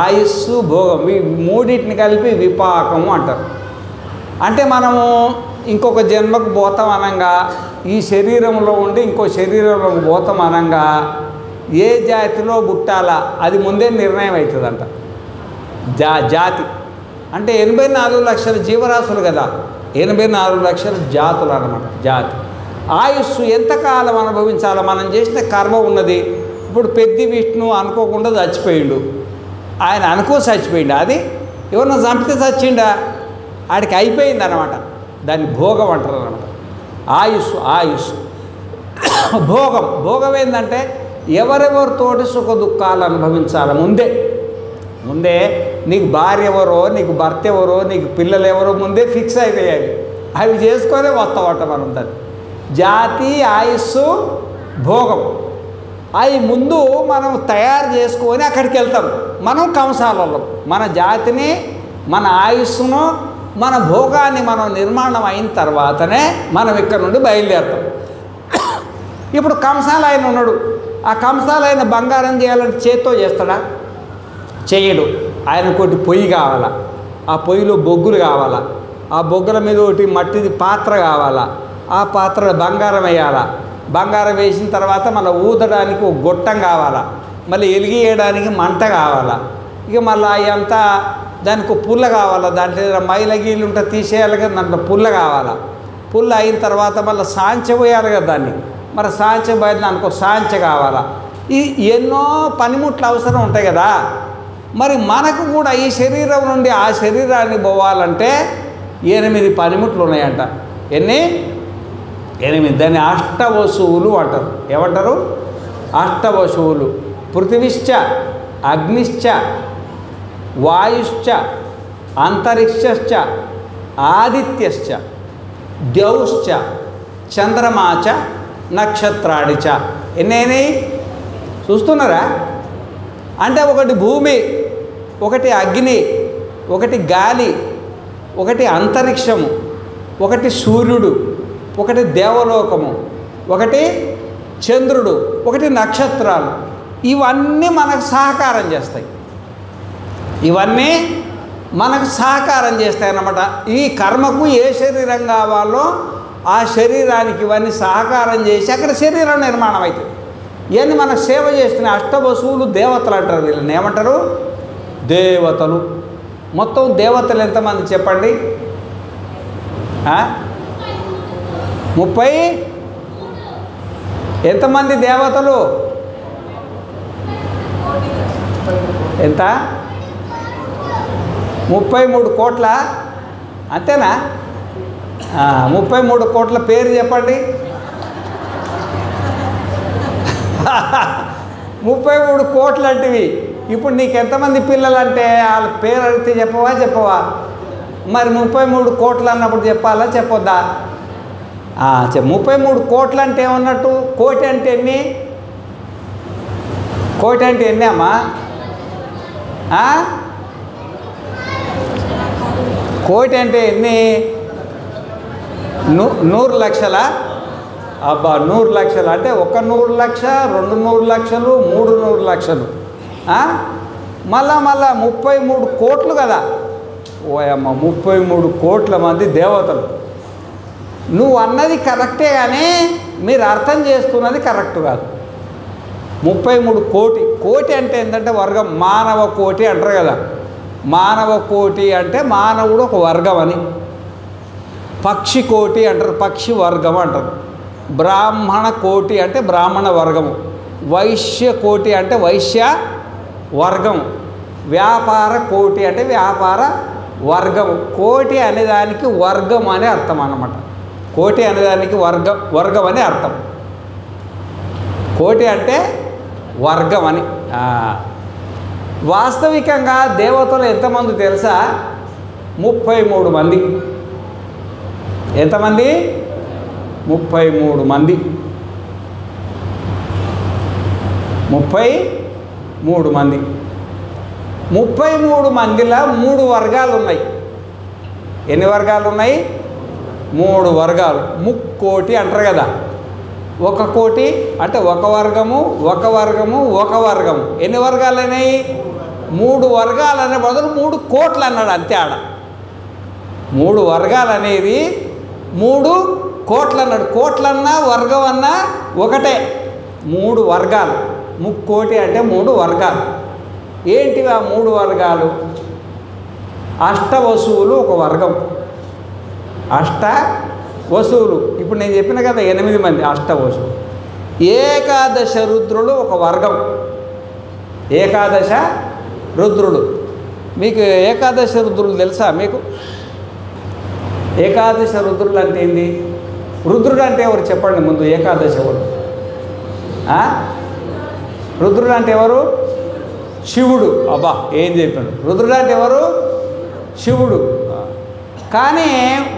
ఆయుస్సు, భోగం, ఈ మూడింటిని కలిపి విపాకము అంటారు. అంటే మనము ఇంకొక జన్మకు పోతాం అనంగా, ఈ శరీరంలో ఉండి ఇంకో శరీరంలోకి పోతాం అనంగా ఏ జాతిలో పుట్టాలా అది ముందే నిర్ణయం అవుతుందంట. జాతి అంటే 84 లక్షల జీవరాశులు కదా, 84 లక్షల జాతులు అన్నమాట జాతి. ఆయుస్సు ఎంతకాలం అనుభవించాలో మనం చేసిన కర్మ ఉన్నది. ఇప్పుడు పెద్ది విష్ణు అనుకోకుండా చచ్చిపోయిండు, ఆయన చచ్చిపోయిండు. అది ఎవరన్నా చంపితే చచ్చిండా, ఆడికి అయిపోయింది అన్నమాట. దాన్ని భోగం అంటారు అన్నమాట. ఆయుస్సు భోగం ఏంటంటే ఎవరెవరితోటి సుఖ దుఃఖాలు అనుభవించాలి ముందే నీకు భార్య ఎవరో, నీకు భర్త ఎవరో, నీకు పిల్లలు ఎవరో ముందే ఫిక్స్ అయిపోయాయి. అవి చేసుకొనే వస్తామట మనం. దాన్ని జాతి, ఆయుస్సు, భోగం అవి ముందు మనం తయారు చేసుకొని అక్కడికి వెళ్తాం. మనం కంసాలలో మన జాతిని, మన ఆయుస్సును, మన భోగాన్ని మనం నిర్మాణం అయిన తర్వాతనే మనం ఇక్కడ నుండి బయలుదేరుతాం. ఇప్పుడు కంసాలు ఆయన ఉన్నాడు, ఆ కంసాలు ఆయన బంగారం చేయాలంటే చేత్తో చేస్తాడా? చేయడు. ఆయనకోటి పొయ్యి కావాలా, ఆ పొయ్యిలో బొగ్గులు కావాలా, ఆ బొగ్గుల మీద ఒకటి మట్టిది పాత్ర కావాలా, ఆ పాత్రలో బంగారం వేయాలా, బంగారం వేసిన తర్వాత మన ఊదడానికి ఒక గొట్టం కావాలా, మళ్ళీ ఎలిగియడానికి మంట కావాలా, ఇక మళ్ళీ అదంతా దానికి పుల్ల కావాలా, దాంట్లో మైలగీలు ఉంటే తీసేయాలి కదా, దాంట్లో పుల్ల కావాలా. పుల్ల అయిన తర్వాత మళ్ళీ సాంచ పోయాలి కదా దాన్ని, మరి సాంచ పోయిన దానికి ఒక సాంచ కావాలా. ఈ ఎన్నో పనిముట్లు అవసరం ఉంటాయి కదా. మరి మనకు కూడా ఈ శరీరం నుండి ఆ శరీరాన్ని పోవాలంటే 8 పనిముట్లు ఉన్నాయంట. ఎన్ని? 8. దాన్ని అష్టవసువులు అంటారు. ఏమంటారు? అష్టవసువులు. పృథివిశ్చ, అగ్నిశ్చ, వాయుశ్చ, అంతరిక్షశ్చ, ఆదిత్యశ్చ, ద్యౌశ్చ, చంద్రమాచ, నక్షత్రాడిచ. ఎన్నైనాయి చూస్తున్నారా? అంటే ఒకటి భూమి, ఒకటి అగ్ని, ఒకటి గాలి, ఒకటి అంతరిక్షము, ఒకటి సూర్యుడు, ఒకటి దేవలోకము, ఒకటి చంద్రుడు, ఒకటి నక్షత్రాలు. ఇవన్నీ మనకు సహకారం చేస్తాయి. అన్నమాట. ఈ కర్మకు ఏ శరీరం కావాలో ఆ శరీరానికి ఇవన్నీ సహకారం చేసి అక్కడ శరీరం నిర్మాణం అవుతుంది. ఇవన్నీ మనకు సేవ చేస్తున్నాయి. అష్టవసువులు దేవతలు అంటారు. వీళ్ళని ఏమంటారు? దేవతలు. మొత్తం దేవతలు ఎంతమంది చెప్పండి? 30. ఎంతమంది దేవతలు? ఎంత? 33 కోట్ల. అంతేనా? 33 కోట్ల పేరు చెప్పండి. 33 కోట్లు అంటివి. ఇప్పుడు నీకు ఎంతమంది పిల్లలు అంటే వాళ్ళ పేరు అడిగితే చెప్పవా? మరి 33 కోట్లు అన్నప్పుడు చెప్పాలా చెప్పొద్దా? 33 కోట్లు అంటే ఏమన్నట్టు? కోటి అంటే ఎన్ని? కోటి అంటే ఎన్ని అమ్మా? కోటి అంటే ఎన్ని? 100 లక్షల. అబ్బా, 100 లక్షలు అంటే 100 లక్ష, 200 లక్షలు, 300 లక్షలు. మళ్ళా 33 కోట్లు కదా. ఓయమ్మ, 33 కోట్ల మంది దేవతలు. నువ్వు అన్నది కరెక్టే, కానీ మీరు అర్థం చేసుకున్నది కరెక్ట్ కాదు. 33 కోటి. కోటి అంటే ఏంటంటే వర్గం. మానవ కోటి అంటారు కదా. మానవ కోటి అంటే మానవుడు ఒక వర్గం అని. పక్షి కోటి అంటారు, పక్షి వర్గం అంటారు. బ్రాహ్మణ కోటి అంటే బ్రాహ్మణ వర్గము. వైశ్య కోటి అంటే వైశ్య వర్గం. వ్యాపార కోటి అంటే వ్యాపార వర్గము. కోటి అనేదానికి వర్గం అనే అర్థం అన్నమాట. కోటి అనేదానికి వర్గం అని అర్థం. కోటి అంటే వర్గం అని. వాస్తవికంగా దేవతలు ఎంతమంది తెలుసా? 33 మంది. ఎంతమంది? 33 మంది. 33 మంది. 33 మందిలో 3 వర్గాలు ఉన్నాయి. ఎన్ని వర్గాలు ఉన్నాయి? 3 వర్గాలు. ముక్కోటి అంటారు కదా. ఒక కోటి అంటే ఒక వర్గము, ఒక వర్గము, ఒక వర్గము. ఎన్ని వర్గాలు అయినాయి? 3 వర్గాలు అనే బదులు 3 కోట్లు అన్నాడు అంతే. ఆడ 3 వర్గాలు అనేది 3 కోట్లు అన్నాడు. కోట్లన్నా వర్గం అన్నా ఒకటే. 3 వర్గాలు. ముక్కోటి అంటే 3 వర్గాలు. ఏంటివి ఆ 3 వర్గాలు? అష్టవసువులు ఒక వర్గం. అష్టవసువులు ఇప్పుడు నేను చెప్పిన కదా 8 మంది అష్టవసువులు. ఏకాదశ రుద్రులు ఒక వర్గం. ఏకాదశ రుద్రులు. మీకు ఏకాదశ రుద్రులు తెలుసా? మీకు ఏకాదశ రుద్రులు అంటే ఏంది? రుద్రుడు అంటే ఎవరు చెప్పండి ముందు? ఏకాదశ ఎవరు? రుద్రుడు అంటే ఎవరు? శివుడు. అబ్బా ఏం చెప్పాడు! రుద్రుడు అంటే ఎవరు? శివుడు. కానీ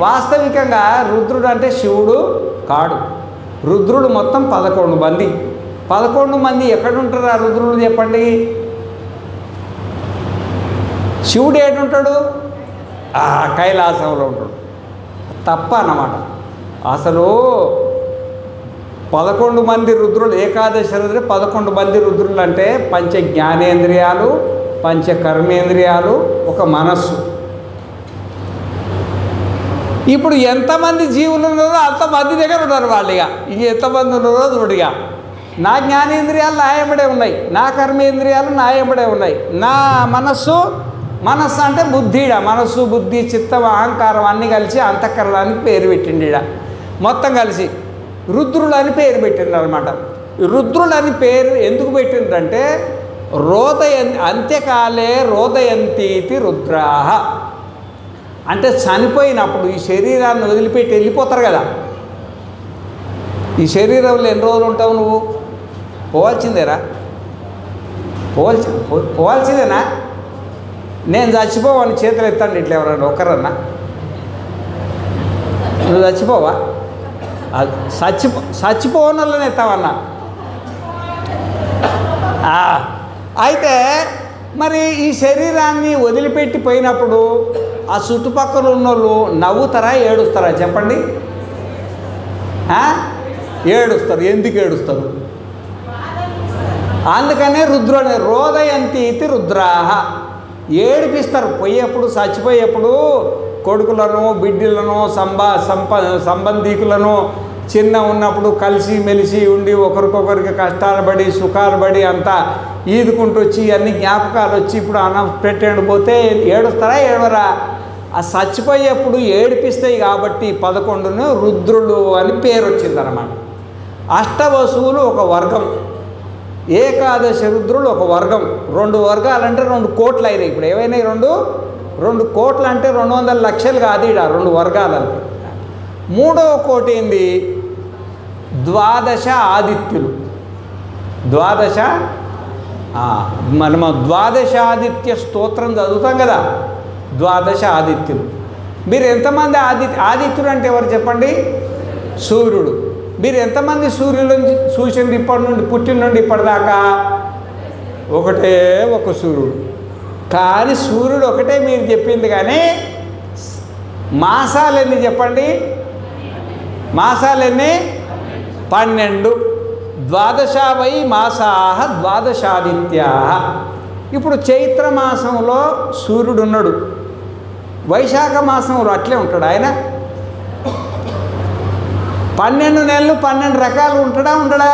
వాస్తవికంగా రుద్రుడు అంటే శివుడు కాడు. రుద్రుడు మొత్తం 11 మంది. 11 మంది ఎక్కడుంటారు ఆ రుద్రుడు చెప్పండి? శివుడు ఏడుంటాడు? కైలాసంలో ఉంటాడు. తప్ప అన్నమాట. అసలు 11 మంది రుద్రులు. ఏకాదశ రుద్రులు 11 మంది రుద్రులు అంటే పంచ జ్ఞానేంద్రియాలు, పంచ కర్మేంద్రియాలు, ఒక మనస్సు. ఇప్పుడు ఎంతమంది జీవులు ఉన్నారో అంతమంది దగ్గర ఉన్నారు వాళ్ళు. ఇక ఎంతమంది ఉన్నారో చూడిగా. నా జ్ఞానేంద్రియాలు నా ఎంబడే ఉన్నాయి, నా కర్మేంద్రియాలు నా ఎంబడే ఉన్నాయి, నా మనస్సు అంటే బుద్ధిడ. మనస్సు, బుద్ధి, చిత్తం, అహంకారం అన్నీ కలిసి అంతఃకరణానికి పేరు పెట్టిండిడ. మొత్తం కలిసి రుద్రులు అని పేరు పెట్టిండ్రు అనమాట. రుద్రులు అని పేరు ఎందుకు పెట్టిండ్రంటే అంత్యకాలే రోదయంతీతి రుద్రాహ అంటే చనిపోయినప్పుడు ఈ శరీరాన్ని వదిలిపెట్టి వెళ్ళిపోతారు కదా. ఈ శరీరంలో ఎన్ని రోజులు ఉంటావు నువ్వు? పోవాల్సిందేరా? పోవాల్సిందేనా? నేను చచ్చిపోవని చేతులు ఎత్తండి ఇట్లా ఎవరన్నా ఒకరన్నా. నువ్వు చచ్చిపోవా? చచ్చిపోవని వాళ్ళని ఎత్తావన్నా. అయితే మరి ఈ శరీరాన్ని వదిలిపెట్టి పోయినప్పుడు ఆ చుట్టుపక్కల ఉన్న వాళ్ళు నవ్వుతారా ఏడుస్తారా చెప్పండి? ఏడుస్తారు. ఎందుకు ఏడుస్తారు? అందుకనే రుద్రుని రోదయంతి ఇది రుద్రాహ ఏడిపిస్తారు. పోయేప్పుడు, చచ్చిపోయేప్పుడు కొడుకులను, బిడ్డలను, సంబంధికులను చిన్న ఉన్నప్పుడు కలిసి మెలిసి ఉండి ఒకరికొకరికి కష్టాలు పడి సుఖాలు పడి అంతా ఈదుకుంటూ వచ్చి అన్ని జ్ఞాపకాలు వచ్చి ఇప్పుడు అన్నం పెట్టండి పోతే ఏడుస్తారా ఏడవరా? ఆ చచ్చిపోయేప్పుడు ఏడిపిస్తాయి కాబట్టి 11ను రుద్రులు అని పేరు వచ్చిందన్నమాట. అష్టవసువులు ఒక వర్గం, ఏకాదశ రుద్రులు ఒక వర్గం. 2 వర్గాలంటే 2 కోట్లు అయినాయి. ఇప్పుడు ఏవైనా 2 కోట్లు అంటే 200 లక్షలు కాదు. 2 వర్గాలంటే. 3వ కోటి ఏంది? ద్వాదశ ఆదిత్యులు. మనము ద్వాదశాదిత్య స్తోత్రం చదువుతాం కదా. ద్వాదశ ఆదిత్యులు. మీరు ఎంతమంది ఆదిత్యులు అంటే ఎవరు చెప్పండి? సూర్యుడు. మీరు ఎంతమంది సూర్యులను చూసింది ఇప్పటి నుండి, పుట్టిన నుండి ఇప్పటిదాకా? ఒకటే ఒక సూర్యుడు. కానీ సూర్యుడు ఒకటే మీరు చెప్పింది. కానీ మాసాలు ఎన్ని చెప్పండి? మాసాలు ఎన్ని? 12. ద్వాదశావై మాసాహ ద్వాదశాదిత్యాహ. ఇప్పుడు చైత్రమాసంలో సూర్యుడు ఉన్నాడు, వైశాఖ మాసంలో అట్లే ఉంటాడు ఆయన. 12 నెలలు 12 రకాలు ఉంటాడా ఉండడా?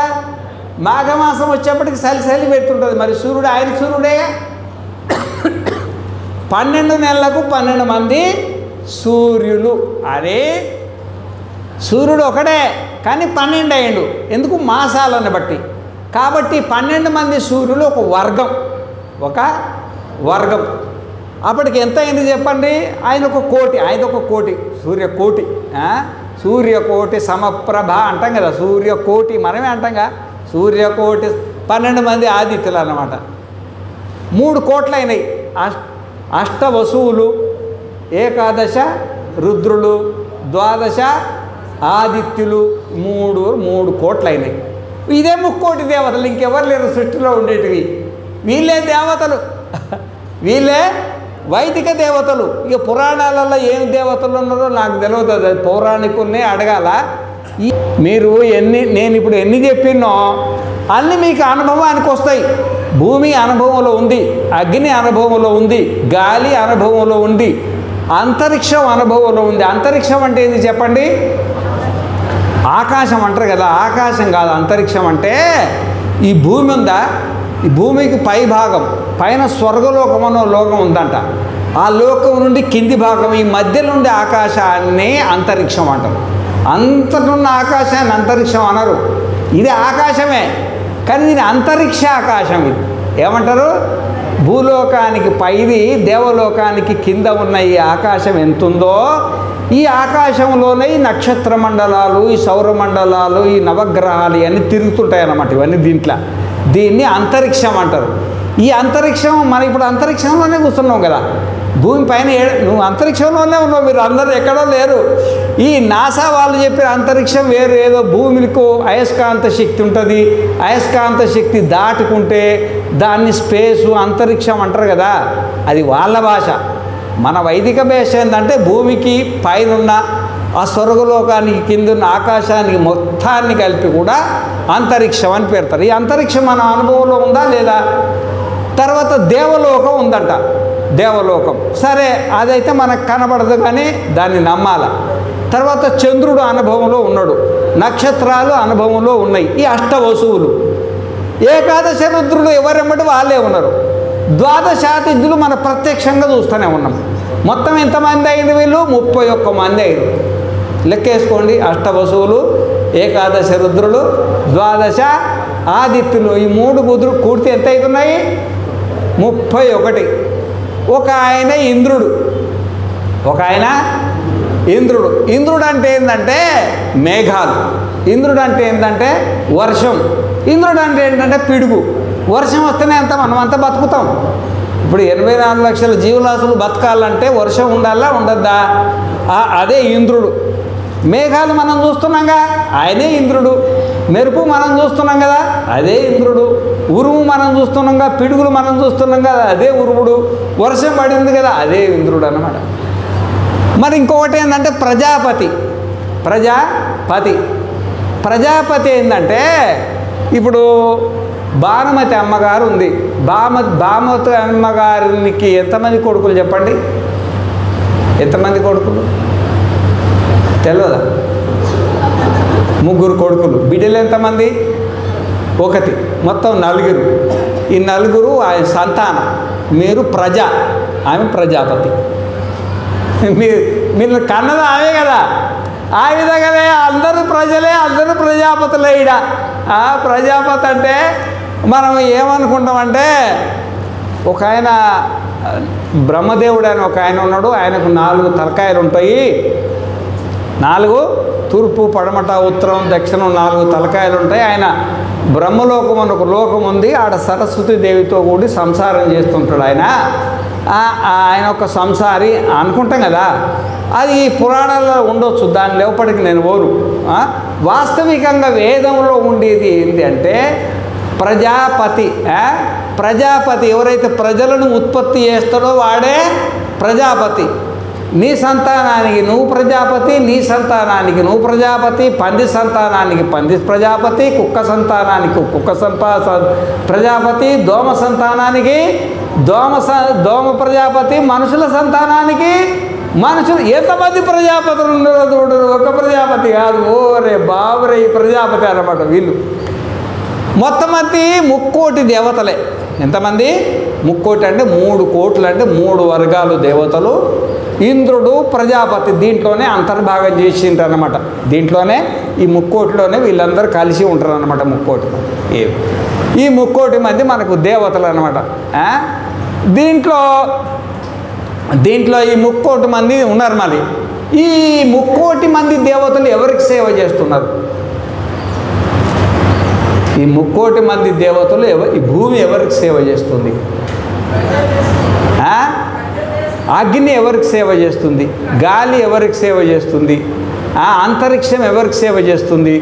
మాఘమాసం వచ్చేప్పటికి చలి పెడుతుంటుంది. మరి సూర్యుడు ఆయన సూర్యుడే. 12 నెలలకు 12 మంది సూర్యులు అని సూర్యుడు ఒకడే కానీ 12 అయ్యిండు. ఎందుకు? మాసాలను బట్టి. కాబట్టి 12 మంది సూర్యులు ఒక వర్గం. అప్పటికి ఎంత అయింది చెప్పండి? ఆయన ఒక కోటి సూర్యకోటి సమప్రభ అంటాం కదా. సూర్యకోటి మనమే అంటాంగా. సూర్యకోటి 12 మంది ఆదిత్యులు అన్నమాట. 3 కోట్లు అయినాయి. అష్టవసువులు, ఏకాదశ రుద్రులు, ద్వాదశ ఆదిత్యులు, 3 కోట్లు అయినాయి. ఇదే 3 దేవతలు, ఇంకెవరు లేరు సృష్టిలో ఉండేటివి. వీళ్ళే దేవతలు, వీళ్ళే వైదిక దేవతలు. ఇక పురాణాలలో ఏం దేవతలు ఉన్నారో నాకు తెలియదు, అది పౌరాణికుల్ని అడగాల. నేను ఇప్పుడు ఎన్ని చెప్పినో అన్నీ మీకు అనుభవానికి వస్తాయి. భూమి అనుభవంలో ఉంది, అగ్ని అనుభవంలో ఉంది, గాలి అనుభవంలో ఉంది, అంతరిక్షం అనుభవంలో ఉంది. అంతరిక్షం అంటే ఏంది చెప్పండి? ఆకాశం అంటారు కదా. ఆకాశం కాదు అంతరిక్షం అంటే. ఈ భూమి ఉందా, ఈ భూమికి పై భాగం, పైన స్వర్గలోకం అన్న లోకం ఉందంట. ఆ లోకం నుండి కింది భాగం, ఈ మధ్యలో ఉండే ఆకాశాన్ని అంతరిక్షం అంటారు. అంతటున్న ఆకాశాన్ని అంతరిక్షం అనరు. ఇది ఆకాశమే కానీ దీని అంతరిక్ష ఆకాశం. ఇది ఏమంటారు? భూలోకానికి పైది, దేవలోకానికి కింద ఉన్న ఈ ఆకాశం ఎంతుందో, ఈ ఆకాశంలోనే ఈ నక్షత్ర మండలాలు, ఈ సౌరమండలాలు, ఈ నవగ్రహాలు ఇవన్నీ తిరుగుతుంటాయి అన్నమాట. ఇవన్నీ దీన్ని అంతరిక్షం అంటారు. ఈ అంతరిక్షం మనం ఇప్పుడు అంతరిక్షంలోనే కూర్చున్నాం కదా. భూమి పైన నువ్వు అంతరిక్షంలోనే ఉన్నావు, మీరు అందరూ ఎక్కడో లేరు. ఈ నాసా వాళ్ళు చెప్పిన అంతరిక్షం వేరు, ఏదో భూమికి అయస్కాంత శక్తి ఉంటుంది, అయస్కాంత శక్తి దాటుకుంటే దాన్ని స్పేసు అంతరిక్షం అంటారు కదా. అది వాళ్ళ భాష. మన వైదిక భాష ఏంటంటే భూమికి పైనున్న ఆ స్వర్గలోకానికి కిందున్న ఆకాశానికి మొత్తాన్ని కలిపి కూడా అంతరిక్షం అని పెడతారు. ఈ అంతరిక్షం మన అనుభవంలో ఉందా లేదా? తర్వాత దేవలోకం ఉందంట. దేవలోకం సరే, అదైతే మనకు కనబడదు కానీ దాన్ని నమ్మాల. తర్వాత చంద్రుడు అనుభవంలో ఉన్నాడు, నక్షత్రాలు అనుభవంలో ఉన్నాయి, ఈ అష్టవసువులు. ఏకాదశ రుద్రుడు ఎవరెమ్మటి వాళ్ళే ఉన్నారు. ద్వాదశాతిథులు మనం ప్రత్యక్షంగా చూస్తూనే ఉన్నాం. మొత్తం ఎంతమంది అయింది? వీళ్ళు 31 మంది అయింది. లెక్కేసుకోండి. అష్టవసువులు, ఏకాదశ రుద్రులు, ద్వాదశ ఆదిత్యులు, ఈ 3 బుధులు కూడితే ఎంత అవుతున్నాయి? 31. ఒక ఆయన ఇంద్రుడు. ఇంద్రుడు అంటే ఏంటంటే మేఘాలు. ఇంద్రుడు అంటే ఏంటంటే వర్షం. ఇంద్రుడు అంటే ఏంటంటే పిడుగు. వర్షం వస్తేనే మనమంతా బతుకుతాం. ఇప్పుడు 84 లక్షల జీవరాశులు బతకాలంటే వర్షం ఉండాలా ఉండద్దా? అదే ఇంద్రుడు. మేఘాలు మనం చూస్తున్నాంగా, ఆయనే ఇంద్రుడు. మెరుపు మనం చూస్తున్నాం కదా, అదే ఇంద్రుడు. ఉరుము మనం చూస్తున్నాంగా, పిడుగులు మనం చూస్తున్నాం కదా, అదే ఉరుముడు. వర్షం పడింది కదా, అదే ఇంద్రుడు అన్నమాట. మరి ఇంకొకటి ఏంటంటే ప్రజాపతి ఏంటంటే, ఇప్పుడు భానుమతి అమ్మగారు ఉంది. భానుమతి అమ్మగారికి ఎంతమంది కొడుకులు చెప్పండి? ఎంతమంది కొడుకులు తెలియదా? 3 కొడుకులు. బిడ్డలు ఎంతమంది? 1. మొత్తం 4. ఈ 4 ఆయన సంతానం. మీరు ఆమె ప్రజాపతి. మీరు కన్నది ఆమె కదా. ఆ విధంగానే అందరూ ప్రజలే, అందరూ ప్రజాపతులే. ఈడ ప్రజాపతి అంటే మనం ఏమనుకుంటామంటే, ఒక ఆయన బ్రహ్మదేవుడు అని ఒక ఆయన ఉన్నాడు. ఆయనకు 4 తలకాయలు ఉంటాయి. 4 తూర్పు, పడమట, ఉత్తరం, దక్షిణం 4 తలకాయలు ఉంటాయి. ఆయన బ్రహ్మలోకం అని ఒక లోకం ఉంది. ఆడ సరస్వతి దేవితో కూడి సంసారం చేస్తుంటాడు. ఆయన ఒక సంసారి అనుకుంటాం కదా. అది పురాణాల్లో ఉండొచ్చు, దాని లోపలికి నేను పోను. వాస్తవికంగా వేదంలో ఉండేది ఏంటి అంటే ప్రజాపతి ఎవరైతే ప్రజలను ఉత్పత్తి చేస్తాడో వాడే ప్రజాపతి. నీ సంతానానికి నువ్వు ప్రజాపతి, నీ సంతానానికి నువ్వు ప్రజాపతి, పంది సంతానానికి పంది ప్రజాపతి, కుక్క సంతానానికి కుక్క ప్రజాపతి, దోమ సంతానానికి దోమ ప్రజాపతి, మనుషుల సంతానానికి మనుషులు. ఎంతమంది ప్రజాపతులు ఉన్నారో చూడు. ఒక ప్రజాపతి కాదు, ఓరే బాబురే ఈ ప్రజాపతి అన్నమాట వీళ్ళు. మొత్తం 3 కోటి దేవతలే. ఎంతమంది? ముక్కోటి అంటే 3 కోట్లు, అంటే 3 వర్గాలు దేవతలు. ఇంద్రుడు, ప్రజాపతి దీంట్లోనే అంతర్భాగం చేసింటారు అన్నమాట. దీంట్లోనే ఈ ముక్కోటిలోనే వీళ్ళందరూ కలిసి ఉంటారు అన్నమాట. ముక్కోటి ఈ 3 కోటి మంది మనకు దేవతలు అన్నమాట. దీంట్లో ఈ 3 కోటి మంది ఉన్నారు. మరి ఈ 3 కోటి మంది దేవతలు ఎవరికి సేవ చేస్తున్నారు? ఈ 3 కోటి మంది దేవతలు ఈ భూమి ఎవరికి సేవ చేస్తుంది? అగ్ని ఎవరికి సేవ చేస్తుంది? గాలి ఎవరికి సేవ చేస్తుంది? అంతరిక్షం ఎవరికి సేవ చేస్తుంది?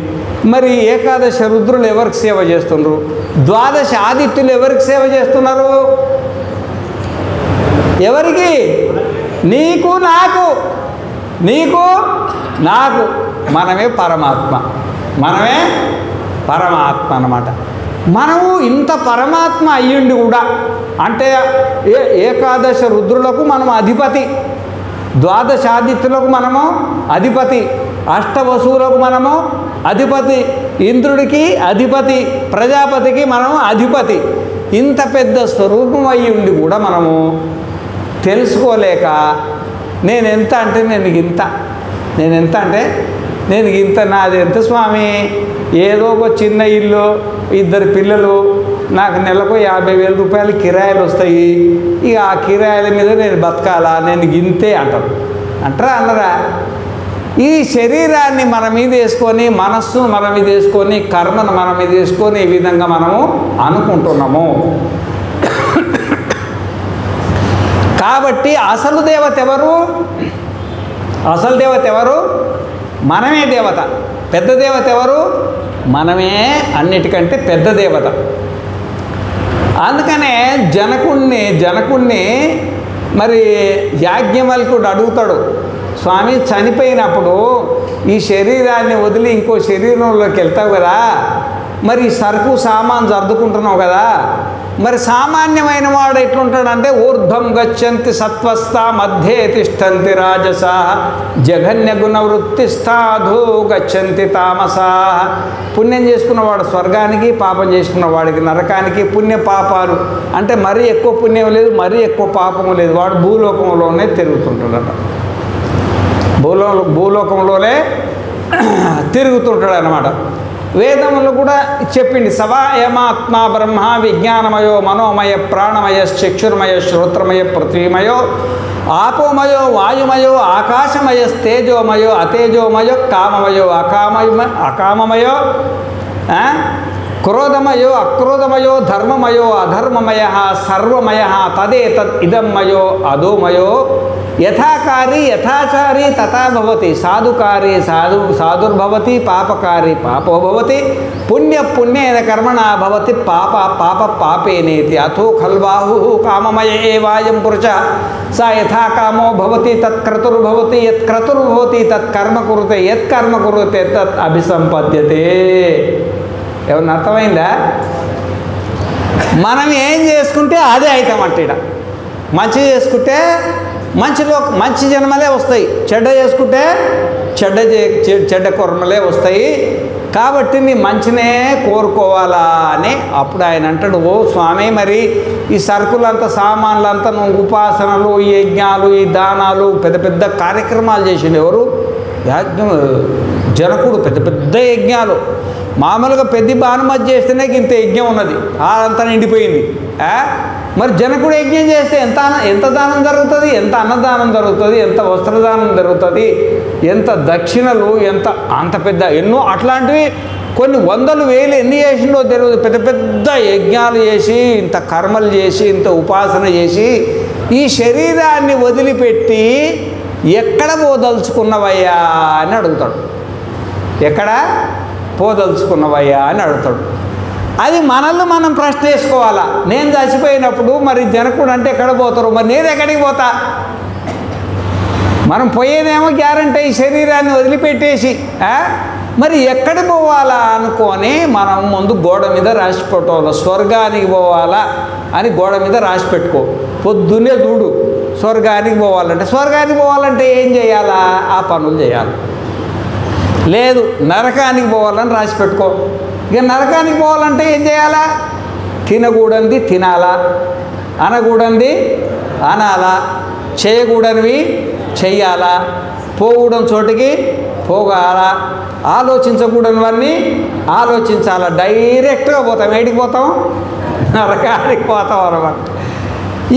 మరి ఏకాదశ రుద్రులు ఎవరికి సేవ చేస్తున్నారు? ద్వాదశ ఆదిత్యులు ఎవరికి సేవ చేస్తున్నారు? ఎవరికి? నీకు నాకు మనమే పరమాత్మ అన్నమాట. మనము ఇంత పరమాత్మ అయ్యుండి కూడా, అంటే ఏకాదశ రుద్రులకు మనము అధిపతి, ద్వాదశ ఆదిత్యులకు మనము అధిపతి, అష్టవసువులకు మనము అధిపతి, ఇంద్రుడికి అధిపతి, ప్రజాపతికి మనము అధిపతి. ఇంత పెద్ద స్వరూపం అయ్యి ఉండి కూడా మనము తెలుసుకోలేక నేనెంత అంటే నేను ఇంత నాది ఎంత స్వామి, ఏదో ఒక చిన్న ఇల్లు, 2 పిల్లలు, నాకు నెలకు 50,000 రూపాయలు కిరాయిలు వస్తాయి, ఇక ఆ కిరాయిల మీద నేను బతకాలా, నేను ఇంతే అంటారా అన్నరా? ఈ శరీరాన్ని మన మీద వేసుకొని, మనస్సును మన మీద వేసుకొని, కర్మను మన మీద వేసుకొని ఈ విధంగా మనము అనుకుంటున్నాము. కాబట్టి అసలు దేవత ఎవరు? మనమే దేవత. పెద్ద దేవత ఎవరు? మనమే అన్నిటికంటే పెద్ద దేవత. అందుకనే జనకుణ్ణి మరి యాజ్ఞవల్కుడు అడుగుతాడు, స్వామి చనిపోయినప్పుడు ఈ శరీరాన్ని వదిలి ఇంకో శరీరంలోకి వెళ్తావు కదా, మరి సరుకు సామాను సర్దుకుంటున్నావు కదా, మరి సామాన్యమైన వాడు ఎట్లుంటాడంటే ఊర్ధ్వం గచ్చంతి సత్వస్థ మధ్యే తిష్టంతి రాజసా జఘన్య గుణవృత్తిస్థాధో గచ్చంతి తామసా. పుణ్యం చేసుకున్నవాడు స్వర్గానికి, పాపం చేసుకున్న వాడికి నరకానికి. పుణ్య పాపాలు అంటే మరీ ఎక్కువ పుణ్యం లేదు, మరీ ఎక్కువ పాపము లేదు, వాడు భూలోకంలోనే తిరుగుతుంటాడట. భూలోకంలోనే తిరుగుతుంటాడు అన్నమాట. వేదములు కూడా చెప్పింది, సవాయమాత్మ బ్రహ్మ విజ్ఞానమయో మనోమయ ప్రాణమయ చక్షుర్మయ శ్రోత్రమయ పృథ్వీమయో ఆపోమయో వాయుమయో ఆకాశమయ తేజోమయో అతేజోమయో కామమయో అకామమయో క్రోధమయో అక్రోధమయో ధర్మమయో అధర్మమయ సర్వమయ తదేతద్ ఇదమ్మయో అధోమయో యథాకారి యథాచారి తథా భవతి సాధుకారి సాధుర్భవతి పాపకారి పాపో భవతి పుణ్యేన కర్మణా భవతి పాప పాపేనేతి అథో ఖల్వాహు కామమయ ఏవాయం పురుష సా యథా కామో భవతి తత్క్రతుర్భవతి యత్క్రతుర్భవతి తత్కర్మ కురుతే యత్కర్మ కురుతే తత్ అభిసంపద్యతే. ఏమన్నా అర్థమైందా? మనం ఏం చేసుకుంటే అదే అవుతామంట. ఇక్కడ మంచి చేసుకుంటే మంచి జన్మలే వస్తాయి, చెడ్డ చేసుకుంటే చెడ్డ కర్మలే వస్తాయి. కాబట్టి నీ మంచినే కోరుకోవాలా అని అప్పుడు ఆయన అంటాడు, ఓ స్వామి, మరి ఈ సరుకులంతా సామాన్లంతా నువ్వు ఉపాసనలు, ఈ యజ్ఞాలు, ఈ దానాలు, పెద్ద పెద్ద కార్యక్రమాలు చేసిండు ఎవరు? జనకుడు. పెద్ద పెద్ద యజ్ఞాలు. మామూలుగా పెద్ద భానుమతి చేస్తేనే ఇంత యజ్ఞం ఉన్నది, అంతా నిండిపోయింది. మరి జనకుడు యజ్ఞం చేస్తే ఎంత దానం జరుగుతుంది, ఎంత అన్నదానం జరుగుతుంది, ఎంత వస్త్రదానం జరుగుతుంది, ఎంత దక్షిణలు, అంత పెద్ద ఎన్నో అట్లాంటివి కొన్ని వందలు వేలు ఎన్ని చేసిండో తెలియదు. పెద్ద పెద్ద యజ్ఞాలు చేసి, ఇంత కర్మలు చేసి, ఇంత ఉపాసన చేసి ఈ శరీరాన్ని వదిలిపెట్టి ఎక్కడ పోదలుచుకున్నవయ్యా అని అడుగుతాడు. ఎక్కడ పోదలుచుకున్నవయ్యా అని అడుగుతాడు. అది మనల్ని మనం ప్రశ్న వేసుకోవాలా. నేను చచ్చిపోయినప్పుడు మరి జనకుడు అంటే ఎక్కడ పోతారు, మరి నేను ఎక్కడికి పోతా? మనం పోయేదేమో గ్యారంటీ ఈ శరీరాన్ని వదిలిపెట్టేసి, మరి ఎక్కడికి పోవాలా అనుకొని మనం ముందు గోడ మీద రాసి పెట్టుకోవాలి. స్వర్గానికి పోవాలా అని గోడ మీద రాసి పెట్టుకో. పొద్దున్నే చూడు, స్వర్గానికి పోవాలంటే ఏం చేయాలా? ఆ పనులు చేయాలి. లేదు నరకానికి పోవాలని రాసి పెట్టుకో. ఇక నరకానికి పోవాలంటే ఏం చేయాలా? తినకూడనిది తినాలా, అనకూడనిది అనాలా, చేయకూడనివి చెయ్యాలా, పోకూడని చోటికి పోగాలా, ఆలోచించకూడనివన్నీ ఆలోచించాలా. డైరెక్ట్గా పోతాం. ఏడికి పోతాం? నరకానికి పోతాం అన్నమాట.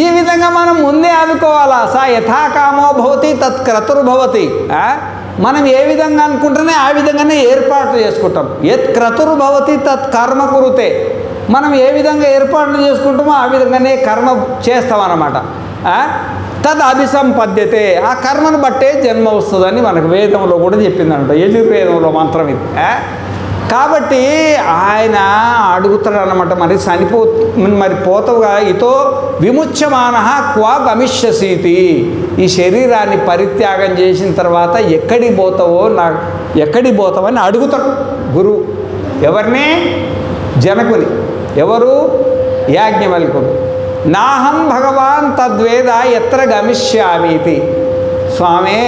ఈ విధంగా మనం ముందే అనుకోవాలా. సా యథాకామో భవతి తత్ క్రతుర్భవతి. మనం ఏ విధంగా అనుకుంటేనే ఆ విధంగానే ఏర్పాట్లు చేసుకుంటాం. యత్ క్రతుర్భవతి తత్ కర్మ కురుతే. మనం ఏ విధంగా ఏర్పాట్లు చేసుకుంటామో ఆ విధంగానే కర్మ చేస్తామన్నమాట. తద్ అభిసంపద్యతే. ఆ కర్మను బట్టే జన్మ వస్తుందని మనకు వేదంలో కూడా చెప్పిందంట, యజుర్వేదంలో మంత్రం ఇది. కాబట్టి ఆయన అడుగుతాడు అన్నమాట, మరి పోతావుగా ఇతో విముచ్యమాన క్వా గమిష్యసీతి. ఈ శరీరాన్ని పరిత్యాగం చేసిన తర్వాత ఎక్కడికి పోతావని అడుగుతాడు గురువు. ఎవరిని? జనకుని. ఎవరు? యాజ్ఞవల్కుడు. నాహం భగవాన్ తద్వేద ఎత్ర గమిష్యామీతి. స్వామి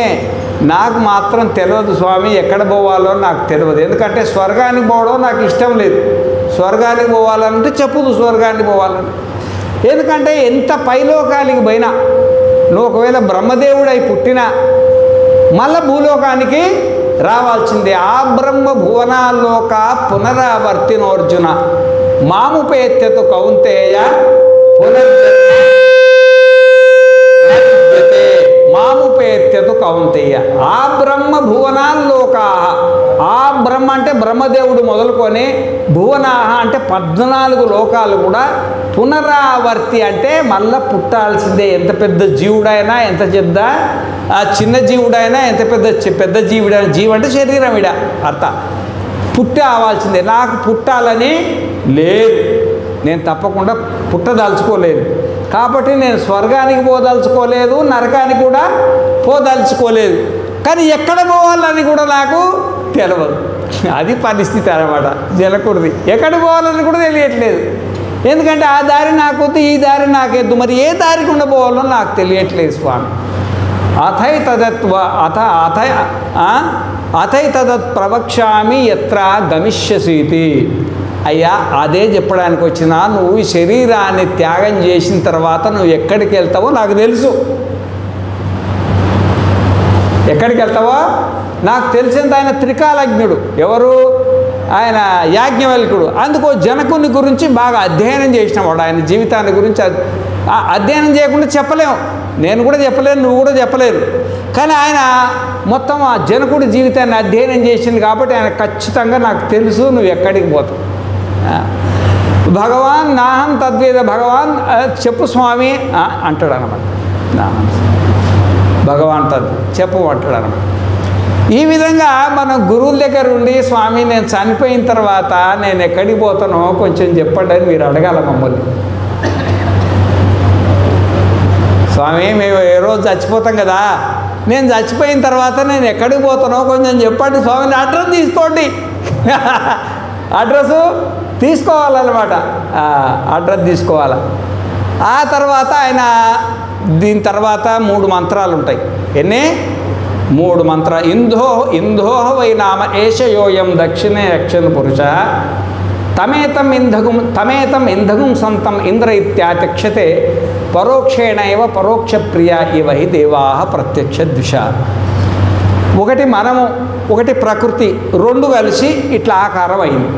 నాకు మాత్రం తెలియదు స్వామి, ఎక్కడ పోవాలో నాకు తెలియదు. ఎందుకంటే స్వర్గానికి పోవడం నాకు ఇష్టం లేదు. స్వర్గానికి పోవాలంటే చెప్పుదు స్వర్గానికి పోవాలని. ఎందుకంటే ఎంత పైలోకానికి పోయినా, నువ్వు ఒకవేళ బ్రహ్మదేవుడై పుట్టినా మళ్ళా భూలోకానికి రావాల్సిందే. ఆ బ్రహ్మ భువనాల్లోక పునరావర్తినోర్జున మాముపేత్యతు కౌంతేయ మాముపేత్యతు కౌంతేయ. ఆ బ్రహ్మ భువనాల్లోకా. ఆ బ్రహ్మ అంటే బ్రహ్మదేవుడు మొదలుకొని, భువనాహ అంటే 14 లోకాలు కూడా పునరావర్తి అంటే మళ్ళా పుట్టాల్సిందే. ఎంత పెద్ద జీవుడైనా, ఎంత చిన్న జీవుడైనా, ఎంత పెద్ద జీవుడైనా, జీవు అంటే శరీరం ఇడ అర్థ, పుట్టి అవ్వాల్సిందే. నాకు పుట్టాలని లేదు, నేను తప్పకుండా పుట్టదలుచుకోలేదు. కాబట్టి నేను స్వర్గానికి పోదలుచుకోలేదు, నరకానికి కూడా పోదలుచుకోలేదు. కానీ ఎక్కడ పోవాలని కూడా నాకు తెలియదు. అది పరిస్థితి అన్నమాట జనకుడిది. ఎక్కడ పోవాలని కూడా తెలియట్లేదు. ఎందుకంటే ఆ దారి నాకొద్దు, ఈ దారి నాకెద్దు. మరి ఏ దారికి ఉండబోవాలో నాకు తెలియట్లేదు స్వామి. అథైతదత్ ప్రవక్ష్యామి ఎత్ర గమిష్యసీతి. అయ్యా అదే చెప్పడానికి వచ్చినా, నువ్వు ఈ శరీరాన్ని త్యాగం చేసిన తర్వాత నువ్వు ఎక్కడికి వెళ్తావో నాకు తెలుసు. ఎక్కడికి వెళ్తావో నాకు తెలిసింది. ఆయన త్రికాలజ్ఞుడు. ఎవరు? ఆయన యాజ్ఞవల్కుడు. అందుకో జనకుని గురించి బాగా అధ్యయనం చేసినవాడు. ఆయన జీవితాన్ని గురించి అధ్యయనం చేయకుండా చెప్పలేము. నేను కూడా చెప్పలేను, నువ్వు కూడా చెప్పలేరు. కానీ ఆయన మొత్తం ఆ జనకుడి జీవితాన్ని అధ్యయనం చేసింది కాబట్టి ఆయన ఖచ్చితంగా నాకు తెలుసు నువ్వు ఎక్కడికి పోతావు. భగవాన్ నాహం తద్వేద. భగవాన్ చెప్పు స్వామి అంటాడు అన్నమాట. భగవాన్ చెప్పు అంటాడు అన్నమాట. ఈ విధంగా మనం గురువుల దగ్గర ఉండి, స్వామి నేను చనిపోయిన తర్వాత నేను ఎక్కడికి పోతానో కొంచెం చెప్పండి అని మీరు అడగాల మమ్మల్ని. స్వామి మేము ఏ రోజు చచ్చిపోతాం కదా, నేను చచ్చిపోయిన తర్వాత నేను ఎక్కడికి పోతానో కొంచెం చెప్పండి స్వామిని. అడ్రస్ తీసుకోండి. అడ్రస్ తీసుకోవాలన్నమాట. అడ్రస్ తీసుకోవాలి. ఆ తర్వాత ఆయన దీని తర్వాత 3 మంత్రాలు ఉంటాయి. ఎన్ని? 3 మంత్రాలు. ఇంధోహ వై నామ ఏషయోయం దక్షిణే యక్షన్ పురుష తమేతం ఇంధగుం సంతం ఇంద్ర ఇత్యాచక్షతే పరోక్షేణ ఇవ పరోక్ష ప్రియ ఇవ హి దేవాః ప్రత్యక్ష ద్విష. ఒకటి మనము, ఒకటి ప్రకృతి, 2 కలిసి ఇట్లా ఆకారం అయింది.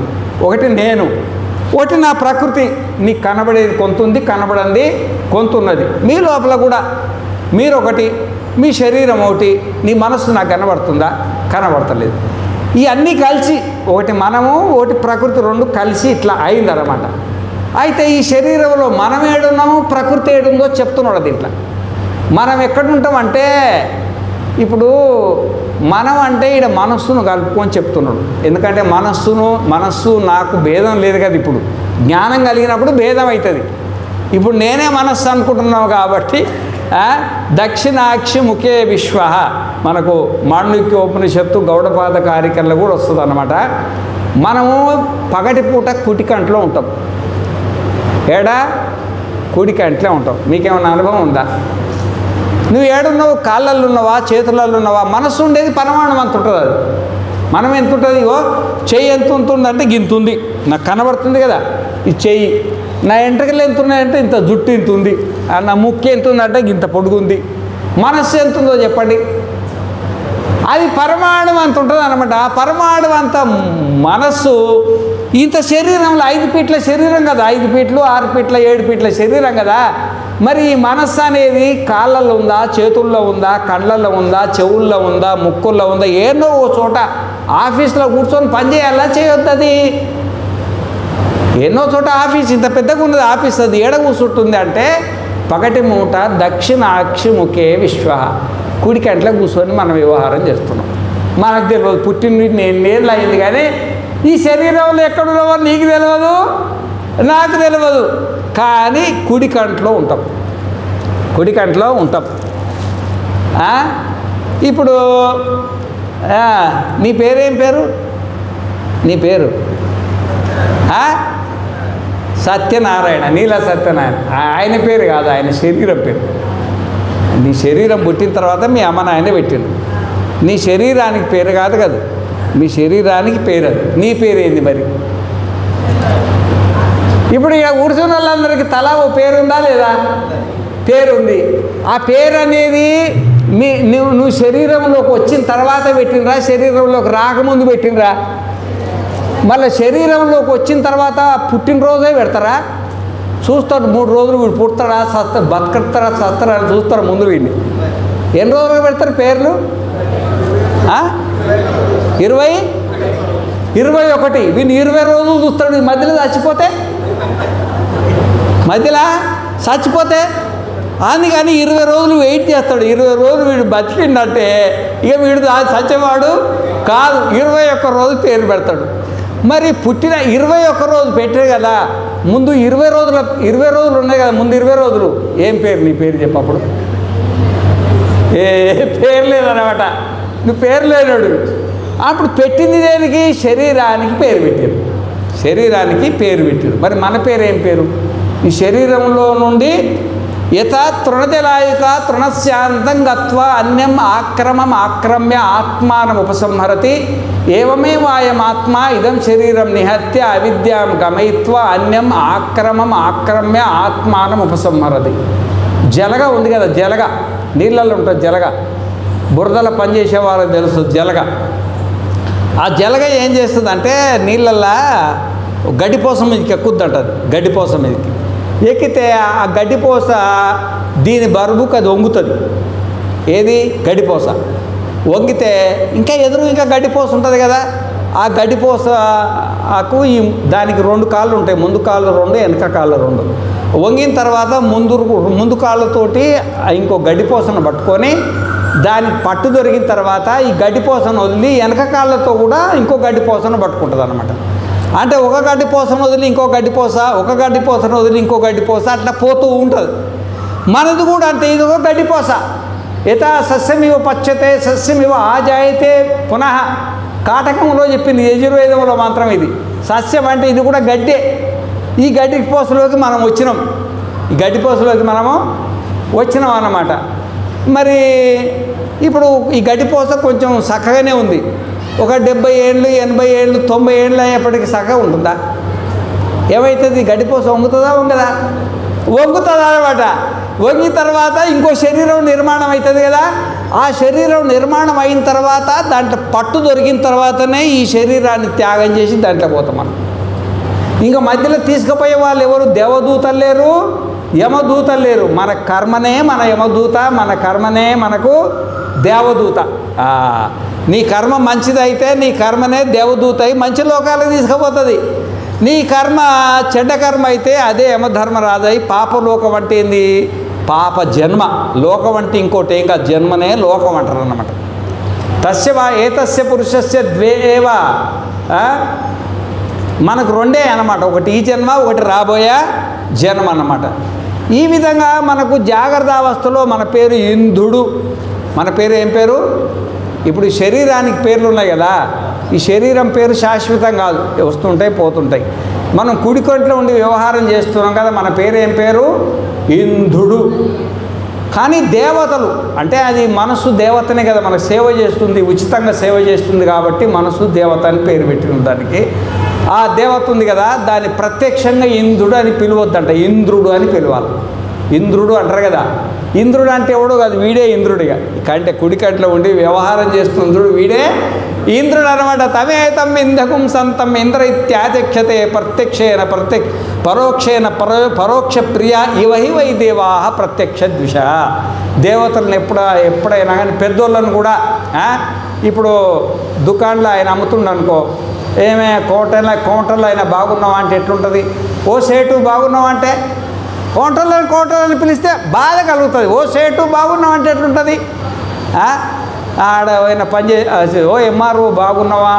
ఒకటి నేను, ఒకటి నా ప్రకృతి. నీకు కనబడేది కొంతుంది, కనబడంది కొంతున్నది. మీ లోపల కూడా మీరొకటి, మీ శరీరం ఒకటి, నీ మనస్సు నాకు కనబడుతుందా? కనబడతలేదు. ఇవన్నీ కలిసి ఒకటి మనము, ఒకటి ప్రకృతి, 2 కలిసి ఇట్లా అయిందన్నమాట. అయితే ఈ శరీరంలో మనం ఏడున్నాము, ప్రకృతి ఏడుందో చెప్తున్నాడు దీంట్లో. మనం ఎక్కడుంటామంటే, ఇప్పుడు మనం అంటే ఇక్కడ మనస్సును కలుపుకొని చెప్తున్నాడు. ఎందుకంటే మనస్సు నాకు భేదం లేదు కదా. ఇప్పుడు జ్ఞానం కలిగినప్పుడు భేదం అవుతుంది. ఇప్పుడు నేనే మనస్సు అనుకుంటున్నావు కాబట్టి దక్షిణాక్షి ముఖే విశ్వ మనకు మాండూక్యోపనిషత్తు గౌడపాద కారికల్లో కూడా వస్తుంది అన్నమాట. మనము పగటిపూట కుటికంట్లో ఉంటాం. ఏడా? కుడికంట్లో ఉంటాం. మీకేమైనా అనుభవం ఉందా? నువ్వు ఏడున్నావు? కాళ్ళల్లో ఉన్నావా, చేతులలో ఉన్నావా? మనస్సు ఉండేది పరమాణం అంత ఉంటుంది. అది మనం ఎంత ఉంటుంది? చెయ్యి ఎంత ఉంటుందంటే గింతుంది, నాకు కనబడుతుంది కదా. ఈ చెయ్యి, నా ఎంట్రకలు ఎంత ఉన్నాయంటే ఇంత జుట్టు ఇంత ఉంది, నా ముక్కు ఎంత ఉందంటే ఇంత పొడుగుంది, మనస్సు ఎంత ఉందో చెప్పండి. అది పరమాణువు అంత ఉంటుంది అనమాట. ఆ పరమాణువు అంత మనస్సు ఇంత శరీరంలో 5 ఫీట్ల శరీరం కదా, 5 ఫీట్లు 6 ఫీట్ల 7 ఫీట్ల శరీరం కదా. మరి ఈ మనస్సు అనేది కాళ్ళల్లో ఉందా, చేతుల్లో ఉందా, కళ్ళల్లో ఉందా, చెవుల్లో ఉందా, ముక్కుల్లో ఉందా, ఏదో ఓ చోట ఆఫీస్లో కూర్చొని పని చేయాలా, చేయొద్దు? అది ఎన్నో చోట ఆఫీస్ ఇంత పెద్దగా ఉన్నది ఆఫీస్, అది ఏడ కూర్చుంటుంది అంటే పగటి మూట దక్షిణాక్షి ముఖే విశ్వ, కుడి కంట్లో కూర్చొని మనం వ్యవహారం చేస్తున్నాం. మనకు తెలియదు, పుట్టిన నేనేళ్ళు అయింది కానీ ఈ శరీరంలో ఎక్కడున్నావో నీకు తెలియదు, నాకు తెలియదు, కానీ కుడి కంట్లో ఉంటాం, కుడి కంట్లో ఉంటాం. ఇప్పుడు నీ పేరేం పేరు? నీ పేరు సత్యనారాయణ, నీల సత్యనారాయణ. ఆయన పేరు కాదు, ఆయన శరీరం పేరు. నీ శరీరం పుట్టిన తర్వాత మీ అమ్మ నాయన పెట్టిండు. నీ శరీరానికి పేరు కాదు కదా, మీ శరీరానికి పేరు అది. నీ పేరేంది మరి? ఇప్పుడు ఇక కూర్చున్న వాళ్ళందరికీ తలా ఓ పేరుందా లేదా? పేరుంది. ఆ పేరు అనేది నువ్వు శరీరంలోకి వచ్చిన తర్వాత పెట్టినరా, శరీరంలోకి రాకముందు పెట్టినరా? మళ్ళీ శరీరంలోకి వచ్చిన తర్వాత పుట్టినరోజే పెడతారా? చూస్తాడు 3 రోజులు వీడు పుడతాడా, బతకడతారా, చస్తారా అని చూస్తారు ముందు వీడిని. ఎన్ని రోజులు పెడతారు పేర్లు? 21. వీడిని 20 రోజులు చూస్తాడు. మధ్యలో చచ్చిపోతే అందుకని 20 రోజులు వెయిట్ చేస్తాడు. 20 రోజులు వీడు బతికిందంటే ఇక వీడు చచ్చేవాడు కాదు. 21 రోజు పేరు పెడతాడు. మరి పుట్టిన 21 రోజు పెట్టారు కదా, ముందు 20 రోజులు ఉన్నాయి కదా, ముందు 20 రోజులు ఏం పేరు? నీ పేరు చెప్పప్పుడు ఏ పేరు లేదన్నమాట. నువ్వు పేరు లేనాడు. అప్పుడు పెట్టింది దేనికి? శరీరానికి పేరు పెట్టారు. శరీరానికి పేరు పెట్టారు. మరి మన పేరు ఏం పేరు? ఈ శరీరంలో నుండి యథా తృణజలాయుక తృణశాంతం గత్వా అన్యం ఆక్రమ్య ఆత్మానం ఉపసంహరతి ఏవమేవాయమాత్మా ఇదం శరీరం నిహత్య అవిద్యాం గమయిత్వా అన్యం ఆక్రమ్య ఆత్మానం ఉపసంహరతి. జలగ ఉంది కదా, జలగ నీళ్ళల్లో ఉంటుంది. జలగ బురదలో పనిచేసే వాళ్ళకి తెలుసు జలగ. ఆ జలగ ఏం చేస్తుంది అంటే నీళ్ళల్లో గడ్డిపోసం మీదకి ఎక్కుద్దంటది. గడ్డిపోసం మీదకి ఎక్కితే ఆ గడ్డిపోస దీని బరువుకు అది వంగుతుంది. ఏది? గడ్డిపోస వంగితే ఇంకా గడ్డిపోస ఉంటుంది కదా, ఆ గడ్డిపోసకు దానికి 2 కాళ్ళు ఉంటాయి. ముందు కాళ్ళు 2, వెనక కాళ్ళు 2. వంగిన తర్వాత ముందు కాళ్ళతోటి ఇంకో గడ్డిపోసను పట్టుకొని దానికి పట్టు దొరికిన తర్వాత ఈ గడ్డిపోసను వదిలి వెనక కాళ్ళతో కూడా ఇంకో గడ్డిపోసను పట్టుకుంటుంది అనమాట. అంటే ఒక గడ్డిపోసను వదిలి ఇంకో గడ్డిపోస, ఒక గడ్డిపోసను వదిలి ఇంకో గడ్డిపోస, అట్లా పోతూ ఉంటుంది. మనది కూడా అంటే ఇది ఒక గడ్డిపోస. యథా సస్యమివ పచ్చతే సస్యమివ ఆజాయితే పునః. కాటకంలో చెప్పింది, యజుర్వేదంలో మంత్రం ఇది. సస్యం అంటే ఇది కూడా గడ్డే. ఈ గడ్డిపోసలోకి మనం వచ్చినాం. ఈ గడ్డిపోసలోకి మనము వచ్చినాం అన్నమాట. మరి ఇప్పుడు ఈ గడ్డిపోస కొంచెం చక్కగానే ఉంది. ఒక 70 ఏళ్ళు 80 ఏళ్ళు 90 ఏళ్ళు అయ్యేప్పటికీ చక్కగా ఉంటుందా? ఏమవుతుంది? గడ్డిపోస వంగుతుందా వంగదా? వంగుతుంది అన్నమాట. వంగిన తర్వాత ఇంకో శరీరం నిర్మాణం అవుతుంది కదా. ఆ శరీరం నిర్మాణం అయిన తర్వాత దాంట్లో పట్టు దొరికిన తర్వాతనే ఈ శరీరాన్ని త్యాగం చేసి దాంట్లో పోతాం మనం. ఇంకా మధ్యలో తీసుకుపోయే వాళ్ళు ఎవరు? దేవదూతలు లేరు, యమదూతలు లేరు. మన కర్మనే మన యమదూత, మన కర్మనే మనకు దేవదూత. నీ కర్మ మంచిదైతే నీ కర్మనే దేవదూత అయి మంచి లోకాలకు తీసుకుపోతుంది. నీ కర్మ చెడ్డ కర్మ అయితే అదే యమధర్మరాజు అయి పాపలోకం అంటే ఏంది? పాప జన్మ. లోకం అంటే ఇంకోటి ఏం కాదు, జన్మనే లోకం అంటారు అన్నమాట. ఏతస్య పురుషస్య ద్వే ఏవ. మనకు 2 అన్నమాట, ఒకటి ఈ జన్మ, ఒకటి రాబోయే జన్మ అన్నమాట. ఈ విధంగా మనకు జాగ్రత్త అవస్థలో మన పేరు ఇంద్రుడు. మన పేరు ఏం పేరు? ఇప్పుడు శరీరానికి పేర్లు ఉన్నాయి కదా, ఈ శరీరం పేరు శాశ్వతం కాదు, వస్తుంటాయి పోతుంటాయి. మనం కుడికొంట్లో ఉండి వ్యవహారం చేస్తున్నాం కదా, మన పేరు ఏం పేరు? ఇంద్రుడు. కానీ దేవతలు అంటే అది మనస్సు దేవతనే కదా, మనకు సేవ చేస్తుంది, ఉచితంగా సేవ చేస్తుంది కాబట్టి మనస్సు దేవత అని పేరు పెట్టిన దానికి. ఆ దేవత ఉంది కదా, దాన్ని ప్రత్యక్షంగా ఇంద్రుడు అని పిలవద్దంట, ఇంద్రుడు అని పిలవాలి. ఇంద్రుడు అంటారు కదా, ఇంద్రుడు అంటే ఎవడో కాదు, వీడే ఇంద్రుడిగా. కంటే కుడి కంట్లో ఉండి వ్యవహారం చేస్తుంద్రుడు వీడే ఇంద్రుడు అనమాట. తమేతం ఇందకం సంతం ఇంద్ర ఇత్యాచక్షతే ప్రత్యక్షేన పరోక్షేన పరోక్ష ప్రియ ఇవహి వై దేవా ప్రత్యక్ష ద్విష. దేవతలను ఎప్పుడైనా కానీ పెద్దోళ్ళను కూడా ఇప్పుడు దుకాణంలో ఆయన అమ్ముతుండ అనుకో, ఏమే కౌంటర్లో ఆయన బాగున్నావా అంటే ఎట్లుంటుంది? ఓ సేటు బాగున్నావా అంటే కౌంటర్లని పిలిస్తే బాధ కలుగుతుంది. ఓ సేటు బాగున్నావా అంటే ఎట్లుంటుంది? ఆడ ఆయన ఓ ఎంఆర్ఓ బాగున్నావా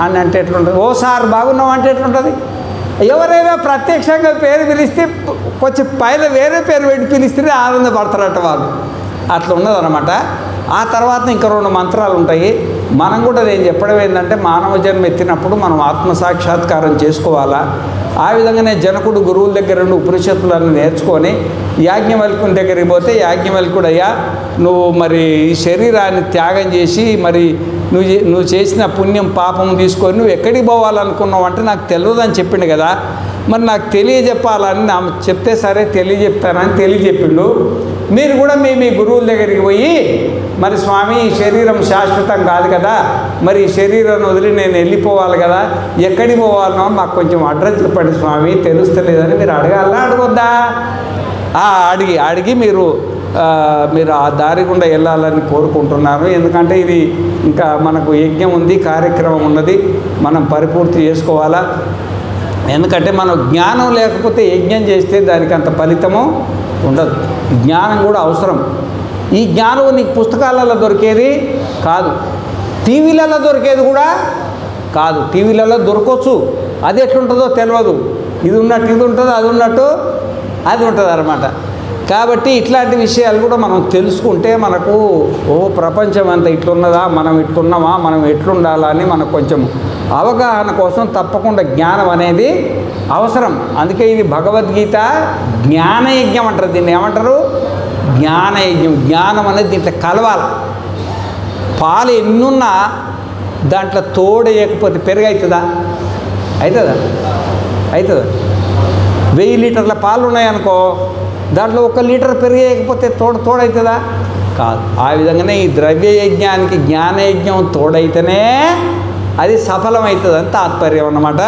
అని అంటే ఎట్లుంటుంది? ఓ సార్ బాగున్నావా అంటే ఎట్లుంటుంది? ఎవరైనా ప్రత్యక్షంగా పేరు పిలిస్తే కొంచెం పైన వేరే పేరు పెట్టి పిలిస్తేనే ఆనందపడతారట వాళ్ళు. అట్లా ఉన్నదన్నమాట. ఆ తర్వాత ఇంకా 2 మంత్రాలు ఉంటాయి. మనం కూడా నేను చెప్పడం ఏంటంటే, మానవ జన్మ ఎత్తినప్పుడు మనం ఆత్మసాక్షాత్కారం చేసుకోవాలా. ఆ విధంగానే జనకుడు గురువుల దగ్గర నుండి ఉపనిషత్తులను నేర్చుకొని యాజ్ఞవల్కుని దగ్గరికి పోతే, యాజ్ఞవల్కుడు అయ్యా నువ్వు మరి ఈ శరీరాన్ని త్యాగం చేసి మరి నువ్వు చేసిన పుణ్యం పాపం తీసుకొని నువ్వు ఎక్కడికి పోవాలనుకున్నావు అంటే నాకు తెలియదని చెప్పిండు కదా, మరి నాకు తెలియజెప్పాలని చెప్తే సరే తెలియజెప్తానని తెలియజెప్పిండు. మీరు కూడా మీ గురువుల దగ్గరికి పోయి మరి స్వామి ఈ శరీరం శాశ్వతం కాదు కదా, మరి ఈ శరీరాన్ని వదిలి నేను వెళ్ళిపోవాలి కదా, ఎక్కడికి పోవాలనో మాకు కొంచెం అడ్రస్ చెప్పండి స్వామి, తెలుస్తలేదని మీరు అడగాలా అడగొద్దా? అడిగి మీరు ఆ దారి గుండా వెళ్ళాలని కోరుకుంటున్నాను. ఎందుకంటే ఇది ఇంకా మనకు యజ్ఞం ఉంది, కార్యక్రమం ఉన్నది, మనం పరిపూర్తి చేసుకోవాలా. ఎందుకంటే మనం జ్ఞానం లేకపోతే యజ్ఞం చేస్తే దానికి అంత ఫలితము ఉండదు. జ్ఞానం కూడా అవసరం. ఈ జ్ఞానం నీకు పుస్తకాలలో దొరికేది కాదు, టీవీలలో దొరికేది కూడా కాదు. టీవీలలో దొరకవచ్చు, అది ఎట్లుంటుందో తెలియదు. ఇది ఉన్నట్టు ఇది ఉంటుంది, అది ఉన్నట్టు అది ఉంటుంది అన్నమాట. కాబట్టి ఇట్లాంటి విషయాలు కూడా మనం తెలుసుకుంటే మనకు ప్రపంచం అంతా ఇట్లున్నదా, మనం ఇట్లున్నామా, మనం ఎట్లుండాలా అని మనకు కొంచెం అవగాహన కోసం తప్పకుండా జ్ఞానం అనేది అవసరం. అందుకే ఇది భగవద్గీత జ్ఞానయజ్ఞం అంటారు. దీన్ని ఏమంటారు? జ్ఞానయజ్ఞం. జ్ఞానం అనేది దీంట్లో కలవాలి. పాలు ఎన్నున్నా దాంట్లో తోడేయకపోతే పెరుగు అవుతుందా? అవుతుందా? 1000 లీటర్ల పాలు ఉన్నాయనుకో, దాంట్లో 1 లీటర్ పెరిగేయకపోతే తోడవుతుందా? కాదు. ఆ విధంగానే ఈ ద్రవ్యయజ్ఞానికి జ్ఞానయజ్ఞం తోడైతేనే అది సఫలమవుతుంది అని తాత్పర్యం అన్నమాట.